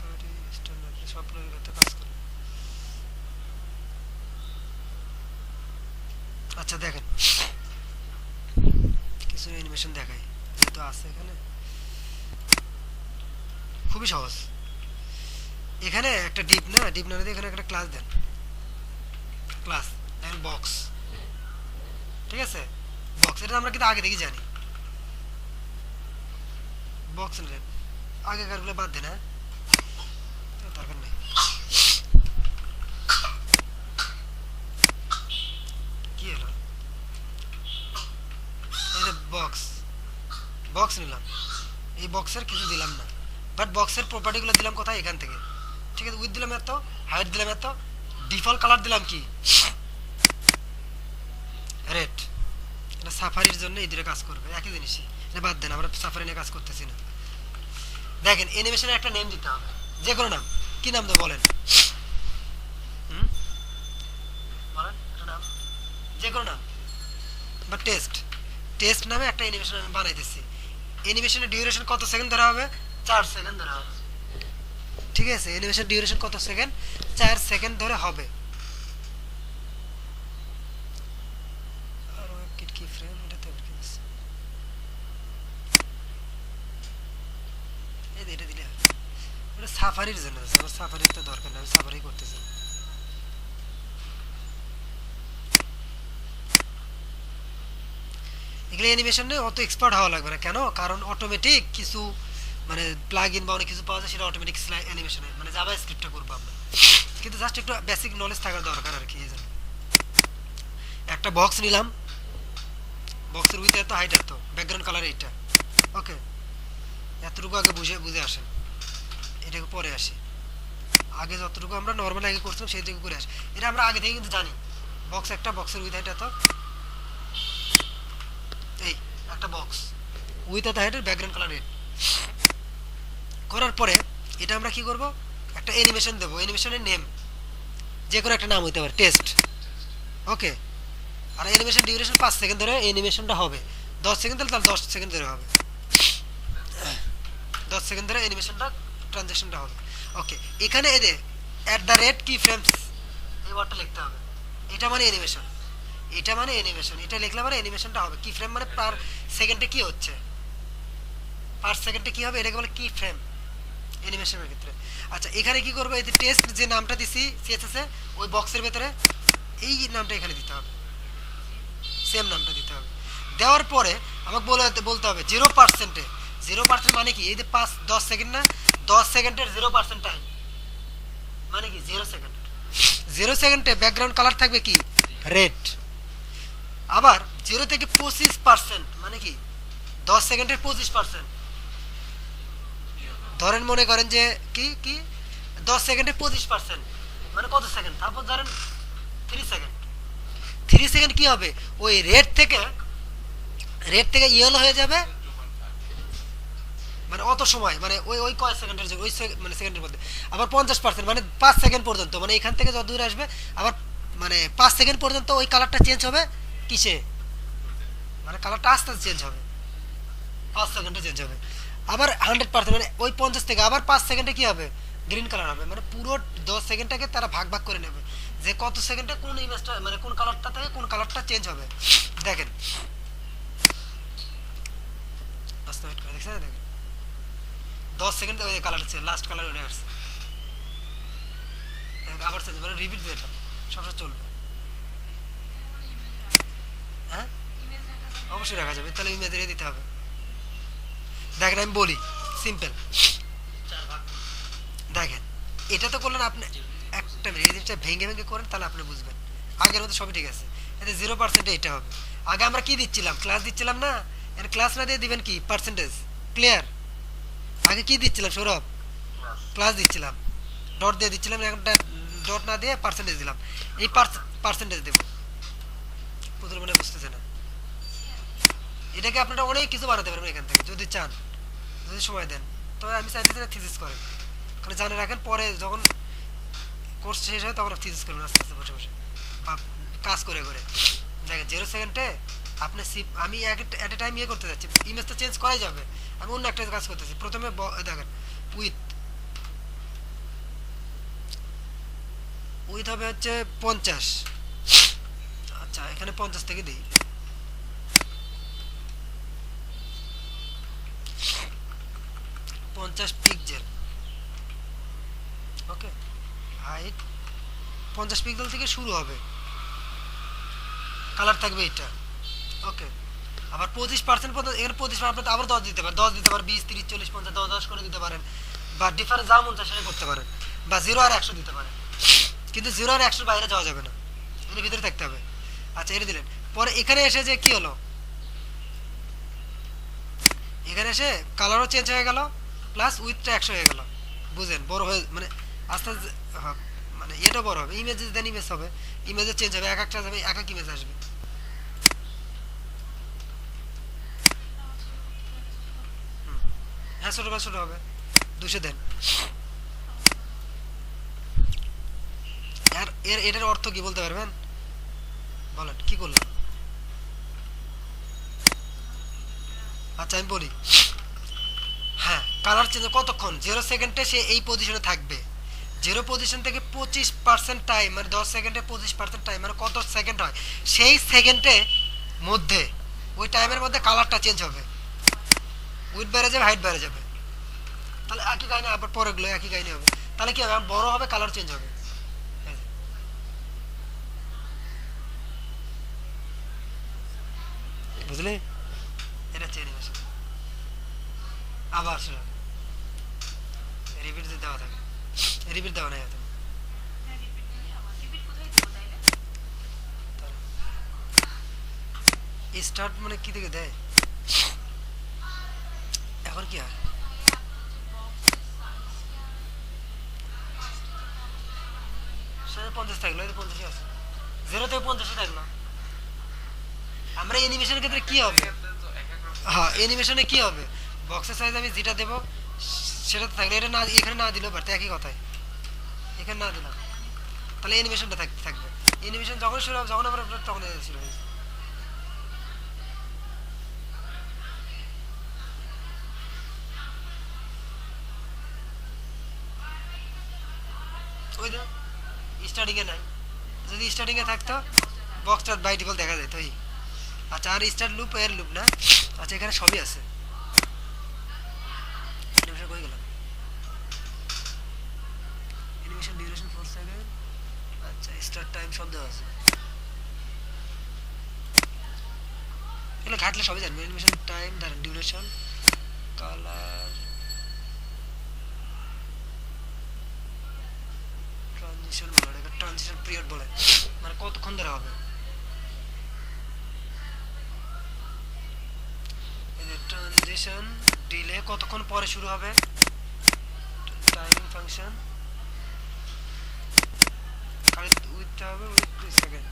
পারি স্ট্যান্ডার্ড সবগুলো করতে কাজ করে। আচ্ছা দেখেন কিছু অ্যানিমেশন দেখাই, যেহেতু আছে এখানে খুবই সহজ। এখানে একটা ডিপ না, ডিপ না দিয়ে এখানে একটা ক্লাস দেন, ক্লাস দেখেন বক্স, ঠিক আছে? বক্স এটা আমরা কিন্তু আগে থেকে জানি, বক্স নেন, আগেকারগুলো বাদ দেন, হ্যাঁ দরকার নেই। কি হলো, এই যে বক্স, বক্স নিলাম, এই বক্সের কিছু দিলাম না, বাট বক্সের প্রপার্টিগুলো দিলাম কোথায়? এখান থেকে, ঠিক আছে? উইথ দিলাম এত, হাইট দিলাম এত, ডিফল্ট কালার দিলাম কি? রেড। এটা সাফারির জন্য এই দুটো কাজ করবে, একই জিনিসই। এটা বাদ দেন, আমরা সাফারি নিয়ে কাজ করতেছি না। দেখেন অ্যানিমেশনের একটা নেম দিতে হবে, যে কোনো নাম। কি নাম দেবো বলেন? বলেন একটা নাম, যে কোনো নাম, বা টেস্ট, টেস্ট নামে একটা অ্যানিমেশন আমি বানাইতেছি। অ্যানিমেশনের ডিউরেশন কত সেকেন্ড ধরা হবে? 4 সেকেন্ড ধরা হবে, ঠিক আছে? অ্যানিমেশন ডিউরেশন কত সেকেন্ড? 4 সেকেন্ড ধরে হবে। আর ওয়েবকিট কি ফ্রেম, এটা তো কি আছে, এই যে এটা দিলে হবে। ওটা সাফারির জন্য আছে, আমার সাফারির তো দরকার নেই, আমি সাফারি করতেছি। এগুলো অ্যানিমেশনে অত এক্সপার্ট হওয়া লাগবে না, কেন? কারণ অটোমেটিক কিছু মানে প্লাগ ইন বা অনেক কিছু পাওয়া যায়, সেটা অটোমেটিক অ্যানিমেশনে মানে জাভা স্ক্রিপ্টটা করবো আমরা, কিন্তু জাস্ট একটু বেসিক নলেজ থাকার দরকার আর কি। এই জন্য একটা বক্স নিলাম, বক্সের উইথ এত, হাইট এত, ব্যাকগ্রাউন্ড কালার এইটা, ওকে? এতটুকু আগে বুঝে বুঝে আসেন, এটাকে পরে আসি। আগে যতটুকু আমরা নর্মাল আগে করছিলাম সেইটুকু করে আসি, এটা আমরা আগে থেকে কিন্তু জানি। বক্স একটা, বক্সের উইথ হাইট এত, এই একটা বক্স উইথ এত হাইটের, ব্যাকগ্রাউন্ড কালার রেড। করার পরে এটা আমরা কি করব? একটা অ্যানিমেশন দেবো, অ্যানিমেশনের নেম যে কোনো একটা নাম হইতে পারে, টেস্ট, ওকে? আর অ্যানিমেশন ডিউরেশন 5 সেকেন্ড ধরে অ্যানিমেশনটা হবে। 10 সেকেন্ড তাহলে 10 সেকেন্ড ধরে হবে, 10 সেকেন্ড ধরে অ্যানিমেশনটা ট্রানজ্যাকশনটা হবে, ওকে? এখানে এই যে @ কি ফ্রেমস, এই ওয়ার্ডটা লিখতে হবে। এটা মানে অ্যানিমেশন, এটা মানে অ্যানিমেশন, এটা লিখলে মানে অ্যানিমেশনটা হবে। কি ফ্রেম মানে পার সেকেন্ডে কি হচ্ছে, পার সেকেন্ডে কি হবে, এটাকে বলে কি ফ্রেম অ্যানিমেশনের ক্ষেত্রে। আচ্ছা এখানে কি করবো? এই যে টেস্ট যে নামটা দিছি সিএসএস এ, ওই বক্সের ভেতরে এই নামটা এখানে দিতে হবে, সেম নামটা দিতে হবে। দেওয়ার পরে আমাকে বলতে হবে 0%-এ, 0% মানে কি? এই যে 10 সেকেন্ড না, 10 সেকেন্ডের 0% টাইম মানে কি? 0 সেকেন্ড। 0 সেকেন্ডে ব্যাকগ্রাউন্ড কালার থাকবে কি? রেড। আবার 0 থেকে 25% মানে কি 10 সেকেন্ডের 25%। ধরেন মনে করেন যে কি কি 10 সেকেন্ডে 25% মানে কত সেকেন্ড, তারপর ধরেন 3 সেকেন্ড। 3 সেকেন্ড কি হবে, ওই রেড থেকে ইয়েলো হয়ে যাবে, মানে অত সময় মানে ওই ওই কয় সেকেন্ডের জন্য ওই মানে সেকেন্ডের মধ্যে। আবার 50% মানে 5 সেকেন্ড পর্যন্ত, মানে এখান থেকে যত দূরে আসবে আবার মানে 5 সেকেন্ড পর্যন্ত ওই কালারটা চেঞ্জ হবে কিসে, মানে কালারটা আস্তে আস্তে চেঞ্জ হবে, 5 সেকেন্ডে চেঞ্জ হবে। আবার 100% মানে ওই 50 থেকে আবার 5 সেকেন্ডে কি হবে, গ্রিন কালার হবে। মানে পুরো 10 সেকেন্ডটাকে তারা ভাগ ভাগ করে নেবে যে কত সেকেন্ডে কোন ইমেজটা মানে কোন কালারটা থেকে কোন কালারটা চেঞ্জ হবে। দেখেন বাস্তবায়ন করে দেখছেন, দেখেন 10 সেকেন্ডে ওই কালার চেঞ্জ, লাস্ট কালার উঠে আসছে, আবার চেঞ্জ মানে রিপিট দিয়ে সবসময় চলবে। হ্যাঁ অবশ্যই রাখা যাবে, তাহলে ইমেজে দিতে হবে। দেখেন আমি বলি সিম্পল, দেখেন এটা তো করলেন আপনি একটা মিনিট, এই জিনিসটা ভেঙে ভেঙে করেন তাহলে আপনি বুঝবেন। আগের মতো সবই ঠিক আছে, এতে 0% এটা হবে। আগে আমরা কি দিচ্ছিলাম, ক্লাস দিচ্ছিলাম না, এর ক্লাস না দিয়ে দিবেন কি পার্সেন্টেজ, ক্লিয়ার? আগে কি দিচ্ছিলাম সৌরভ, ক্লাস দিচ্ছিলাম, ডট দিয়ে দিচ্ছিলাম, এখন ডট না দিয়ে পার্সেন্টেজ দিলাম, এই পার্সেন্টেজ দেবো। পুতুল মনে বুঝতেছে না, এটাকে আপনারা অনেক কিছু বানাতে পারবেন এখান থেকে যদি চান, যদি সময় দেন। তবে আমি চাইতেছি না থিসিস করেন, কারণ জানে রাখেন পরে যখন কোর্স শেষ হয় তখন থিসিস করবেন আস্তে আস্তে বসে বসে বা কাজ করে করে। দেখেন 0 সেকেন্ডে আপনি আমি এট এ টাইম ইয়ে করতে যাচ্ছি, ইমেজ তো চেঞ্জ করাই যাবে, আমি অন্য একটা কাজ করতেছি। প্রথমে দেখেন উইথ হবে হচ্ছে 50, আচ্ছা এখানে 50 থেকে দিই, 50 পিক্সেল, ওকে। হাইট 50 পিক্সেল থেকে শুরু হবে, কালার থাকবে এটা, ওকে। আবার 25% পর্যন্ত, এখানে 25% আবার 10 দিতে পারেন, 10 দিতে পারেন, 20 30 40 50 10 10 করে দিতে পারেন, বা ডিফারেন্স যা মন চায় সেটা করতে পারেন, বা 0 আর 100 দিতে পারেন। কিন্তু 0 আর 100 বাইরে যাওয়া যাবে না, এর ভিতরে থাকতে হবে। আচ্ছা এটা দিলেন, পরে এখানে এসে যে কি হলো, এখানে এসে কালারও চেঞ্জ হয়ে গেল, প্লাস উইথটা 100 হয়ে গেল। বুঝেন বড় হয়ে মানে আস্তে আস্তে মানে এটা বড় হবে, ইমেজ দেন ইমেজ হবে, ইমেজও চেঞ্জ হবে, এক একটা যাবে এক এক ইমেজ আসবে। হ্যাঁ ছোট বা ছোট হবে, 200 দেন। আর এটার অর্থ কি বলতে পারবেন, বলেন কি করলাম? আচ্ছা আমি বলি, হ্যাঁ কালার চেঞ্জ কতক্ষণ, 0 সেকেন্ডে সে এই পজিশনে থাকবে, 0 পজিশন থেকে 25% টাইম মানে 10 সেকেন্ডে 25% টাইম মানে কত সেকেন্ড হয়, সেই সেকেন্ডে মধ্যে ওই টাইমের মধ্যে কালারটা চেঞ্জ হবে, উইথ বেড়ে যাবে, হাইট বেড়ে যাবে। তাহলে একই কাহিনী আবার পরেগুলো একই কাহিনী হবে। তাহলে কি হবে, বড় হবে, কালার চেঞ্জ হবে। বুঝলে, এটা হচ্ছে অ্যানিমেশন। আবার শোনো, রিপিট দেওয়া থাকে, রিপিট দেওয়া নাই হয়তো, স্টার্ট মানে কি থেকে দেয়, এখন কি হয়, সেটা 50 থাকলো, 50 আছে, 0 থেকে 50 থাকলো। আমরা অ্যানিমেশনের ক্ষেত্রে কি হবে, হ্যাঁ অ্যানিমেশনে কি হবে, বক্সের সাইজ আমি যেটা দেবো সেটা তো থাকলে, এটা না এখানে না দিলেও পারতো, একই কথাই, এখানে না দিলাম তাহলে অ্যানিমেশনটা থাকবে। অ্যানিমেশন যখন শুরু হবে, যখন আমরা তখন শুরু হয়েছে। ওই তো স্টার্টিং এ নাই, যদি স্টার্টিং এ থাকতো বক্সটা বাই ডিফল্ট দেখা যেত। আচ্ছা আর স্টার্ট লুপ এর লুপ না, আচ্ছা এখানে সবই আছে, অ্যানিমেশন কই গেল, অ্যানিমেশন ডিউরেশন 4 সেকেন্ড, আচ্ছা স্টার্ট টাইম সব দেওয়া আছে, এগুলো ঘাটলে সবই জানবে। অ্যানিমেশন টাইম, দাঁড়ান ডিউরেশন, কালার, ট্রানজিশন বলে, এটা ট্রানজিশন পিরিয়ড বলে, মানে কতক্ষণ ধরে হবে। অ্যানিমেশন ডিলে কতক্ষণ পরে শুরু হবে, টাইমিং ফাংশন খালি উইথ হবে উইথ 2 সেকেন্ড।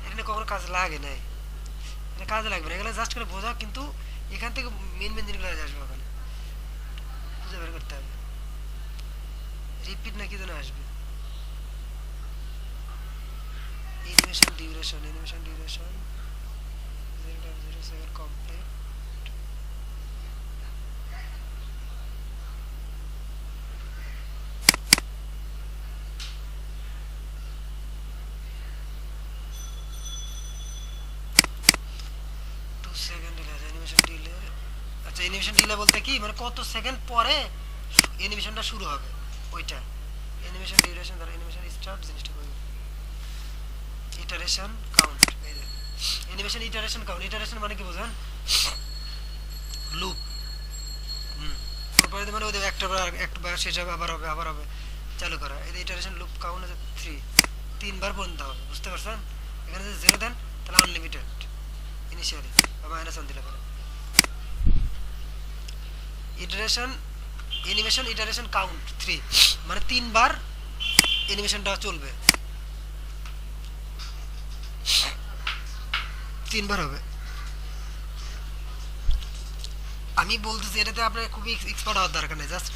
এখানে কখনো কাজ লাগে নাই, এটা কাজে লাগবে না, এগুলো জাস্ট করে বোঝা, কিন্তু এখান থেকে মেন মেন জিনিসগুলো আসবে, ওখানে খুঁজে বের করতে হবে। রিপিট না কি যেন আসবে, animation duration 0.07 complete. Second delay আছে অ্যানিমেশন ডিলে। আচ্ছা অ্যানিমেশন ডিলে বলতে কি মানে কত সেকেন্ড পরে অ্যানিমেশনটা শুরু হবে ওইটা। অ্যানিমেশন ডিউরেশন ধর অ্যানিমেশন স্টার্ট জিনিসটা কই, ইটারেশন কাউন্ট, এই যে অ্যানিমেশন ইটারেশন কাউন্ট। ইটারেশন মানে কি বোঝেন, লুপ। তারপরে মানে ওই একবার শেষ হবে, আবার হবে, আবার হবে, চালু করা। এই ইটারেশন লুপ কাউন্ট আছে 3, 3 বার পর্যন্ত হবে, বুঝতে পারছেন? এখানে যদি 0 দেন তাহলে আনলিমিটেড ইনিশিয়ালি, বা -1 দিলে পারে। ইটারেশন অ্যানিমেশন ইটারেশন কাউন্ট 3 মানে 3 বার অ্যানিমেশনটা চলবে, 3 বার হবে। আমি বলতেছি এটাতে আপনার খুবই এক্সপার্ট হওয়ার দরকার নেই, জাস্ট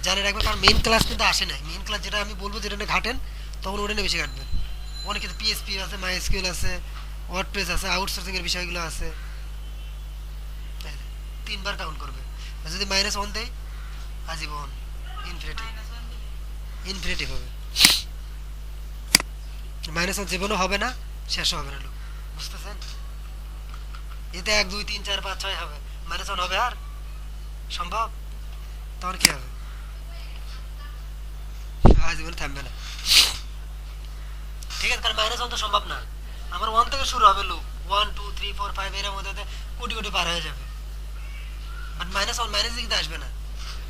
জানে রাখবেন, কারণ মেইন ক্লাস কিন্তু আসে নাই। মেইন ক্লাস যেটা আমি বলবো যেটা ঘাটেন তখন ওটা নিয়ে বেশি ঘাটবেন। অনেকে তো পিএসপি আছে, মাইএসকিউএল আছে, ওয়ার্ডপ্রেস আছে, আউটসোর্সিং এর বিষয়গুলো আছে। 3 বার কাউন্ট করবে, যদি -1 দেয় আজীবন ইনফিনিটিভ, ইনফিনিটিভ হবে। -1 জীবনও হবে না, শেষও হবে না, লোক বুঝতেছেন? এতে 1 2 3 4 5 6 হবে, -1 হবে আর সম্ভব? তখন কি হবে, আজীবন থামবে না। ঠিক আছে, কারণ -1 তো সম্ভব না। আমার 1 থেকে শুরু হবে লুপ, 1 2 3 4 5 এর মধ্যে কোটি কোটি পার হয়ে যাবে, বাট -1 মাইনাস দিকে আসবে না।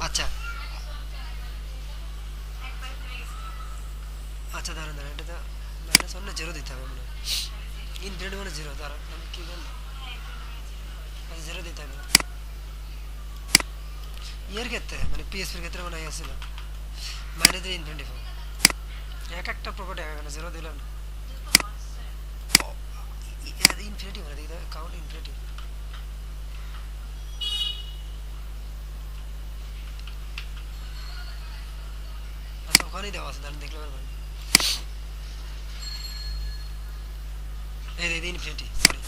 আচ্ছা আচ্ছা দাঁড়ান দাঁড়ান, এটা তো -1 না 0 দিতে হবে মনে হয়, ইনফিনিটি মানে 0, দাঁড়ান আমি কি বলবো, 0 দিতে হবে ইয়ের ক্ষেত্রে, মানে পিএসপির ক্ষেত্রে মনে হয় আসছিল মাইনাস ইনফিনিটি হবে। এক একটা প্রপার্টি এক একটা 0 দিলাম না, ইনফিনিটি মানে দেখি কাউন্ট ইনফিনিটি। আচ্ছা ওখানেই দেওয়া আছে, দাঁড়ান দেখলে পারবেন। এই ইনফিনিটি, সরি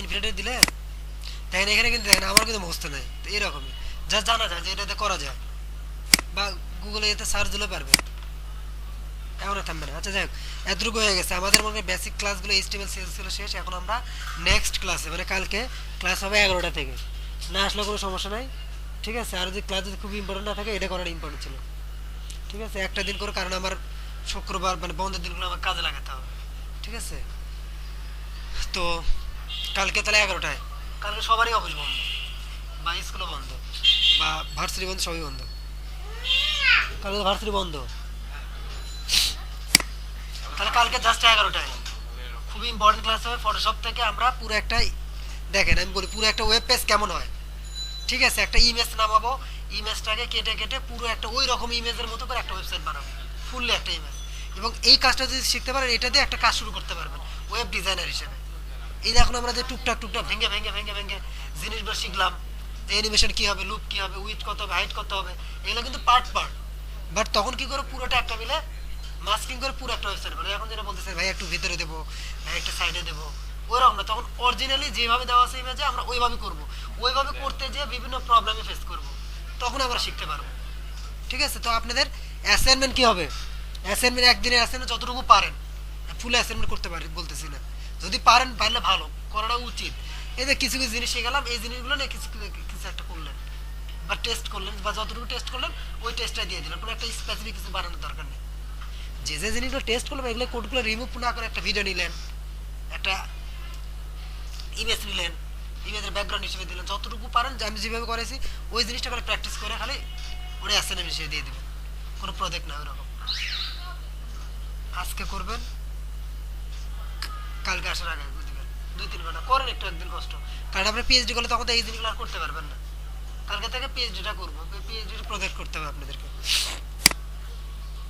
ইনফিনিটি দিলে দেখেন এখানে কিন্তু দেখেন আমার কিন্তু মুখস্থ নেই, তো এরকমই যা জানা যায় যে এটাতে করা যায়, বা গুগলে এতে সার্চ দিলে পারবে, এমন থামবে না। আচ্ছা যাই হোক, এতটুকু হয়ে গেছে আমাদের মনে বেসিক ক্লাসগুলো, HTML CSS ছিল শেষ। এখন আমরা নেক্সট ক্লাসে, মানে কালকে ক্লাস হবে 11টা থেকে, না আসলে কোনো সমস্যা নাই, ঠিক আছে? আর যদি ক্লাস যদি খুব ইম্পর্টেন্ট না থাকে, এটা করার ইম্পর্টেন্ট ছিল, ঠিক আছে? একটা দিন করে, কারণ আমার শুক্রবার মানে বন্ধের দিনগুলো আমার কাজে লাগাতে হবে, ঠিক আছে? তো কালকে তাহলে 11টায়, কালকে সবারই অফিস বন্ধ, বা স্কুলও বন্ধ, বা ভার্সিটি বন্ধ, সবই বন্ধ। কালকে ভার্সিটি বন্ধ, তাহলে কালকে জাস্ট 11টায় খুবই ইম্পর্টেন্ট ক্লাস হবে। ফটোশপ থেকে আমরা পুরো একটা, দেখেন আমি বলি, পুরো একটা ওয়েব পেজ কেমন হয়, ঠিক আছে? একটা ইমেজ নামাবো, ইমেজটাকে কেটে কেটে পুরো একটা ওই রকম ইমেজের মতো করে একটা ওয়েবসাইট বানাবো, ফুললি একটা ইমেজ। এবং এই কাজটা যদি শিখতে পারেন, এটা দিয়ে একটা কাজ শুরু করতে পারবেন ওয়েব ডিজাইনার হিসেবে। এই দেখুন আমরা যে টুকটাক টুকটাক ভেঙে ভেঙে ভেঙে ভেঙে জিনিসগুলো শিখলাম, যে অ্যানিমেশন কী হবে, লুপ কী হবে, উইথ কত হবে, হাইট কত হবে, এগুলো কিন্তু পার্ট পার্ট। বাট তখন কি করে পুরোটা একটা মিলে মাস্কিং করে পুরো একটা ওয়েবসাইট বানাবো। এখন যেটা বলতেছে ভাই একটু ভিতরে দেবো, ভাই একটা সাইডে দেবো, ওইরকম না। তখন অরিজিনালি যেভাবে দেওয়া আছে ইমেজে আমরা ওইভাবে করবো, ওইভাবে করতে যেয়ে বিভিন্ন প্রবলেমে ফেস করবো, তখন আমরা শিখতে পারবো, ঠিক আছে? তো আপনাদের অ্যাসাইনমেন্ট কী হবে, অ্যাসাইনমেন্ট একদিনের অ্যাসাইনমেন্ট যতটুকু পারেন, ফুল অ্যাসাইনমেন্ট করতে পারি বলতেছি না, যদি পারেন পারলে ভালো, করাটা উচিত। এই যে কিছু কিছু জিনিস শিখালাম, এই জিনিসগুলো নিয়ে কিছু কিছু একটা করলেন, বা টেস্ট করলেন, বা যতটুকু টেস্ট করলেন ওই টেস্টটা দিয়ে দিলেন, কোনো একটা স্পেসিফিক কিছু বানানোর দরকার নেই। যে যে জিনিসগুলো টেস্ট করলাম এগুলো কোডগুলো রিমুভ না করে একটা ভিডিও নিলেন, একটা ইমেজ নিলেন, ইমেজের ব্যাকগ্রাউন্ড হিসেবে দিলেন, যতটুকু পারেন যে আমি যেভাবে করেছি ওই জিনিসটা করে প্র্যাকটিস করে খালি ওরে অ্যাসাইনমেন্ট হিসেবে দিয়ে দেবেন, কোনো প্রজেক্ট না ওরকম। আজকে করবেন, কালকে আসার আগে দিবেন, 2-3 ঘন্টা করেন একটু একদিন কষ্ট, কারণ আপনি পিএইচডি করলে তখন তো এই জিনিসগুলো আর করতে পারবেন না। কালকে থেকে পিএইচডিটা করবো, পিএইচডির প্রজেক্ট করতে হবে আপনাদেরকে।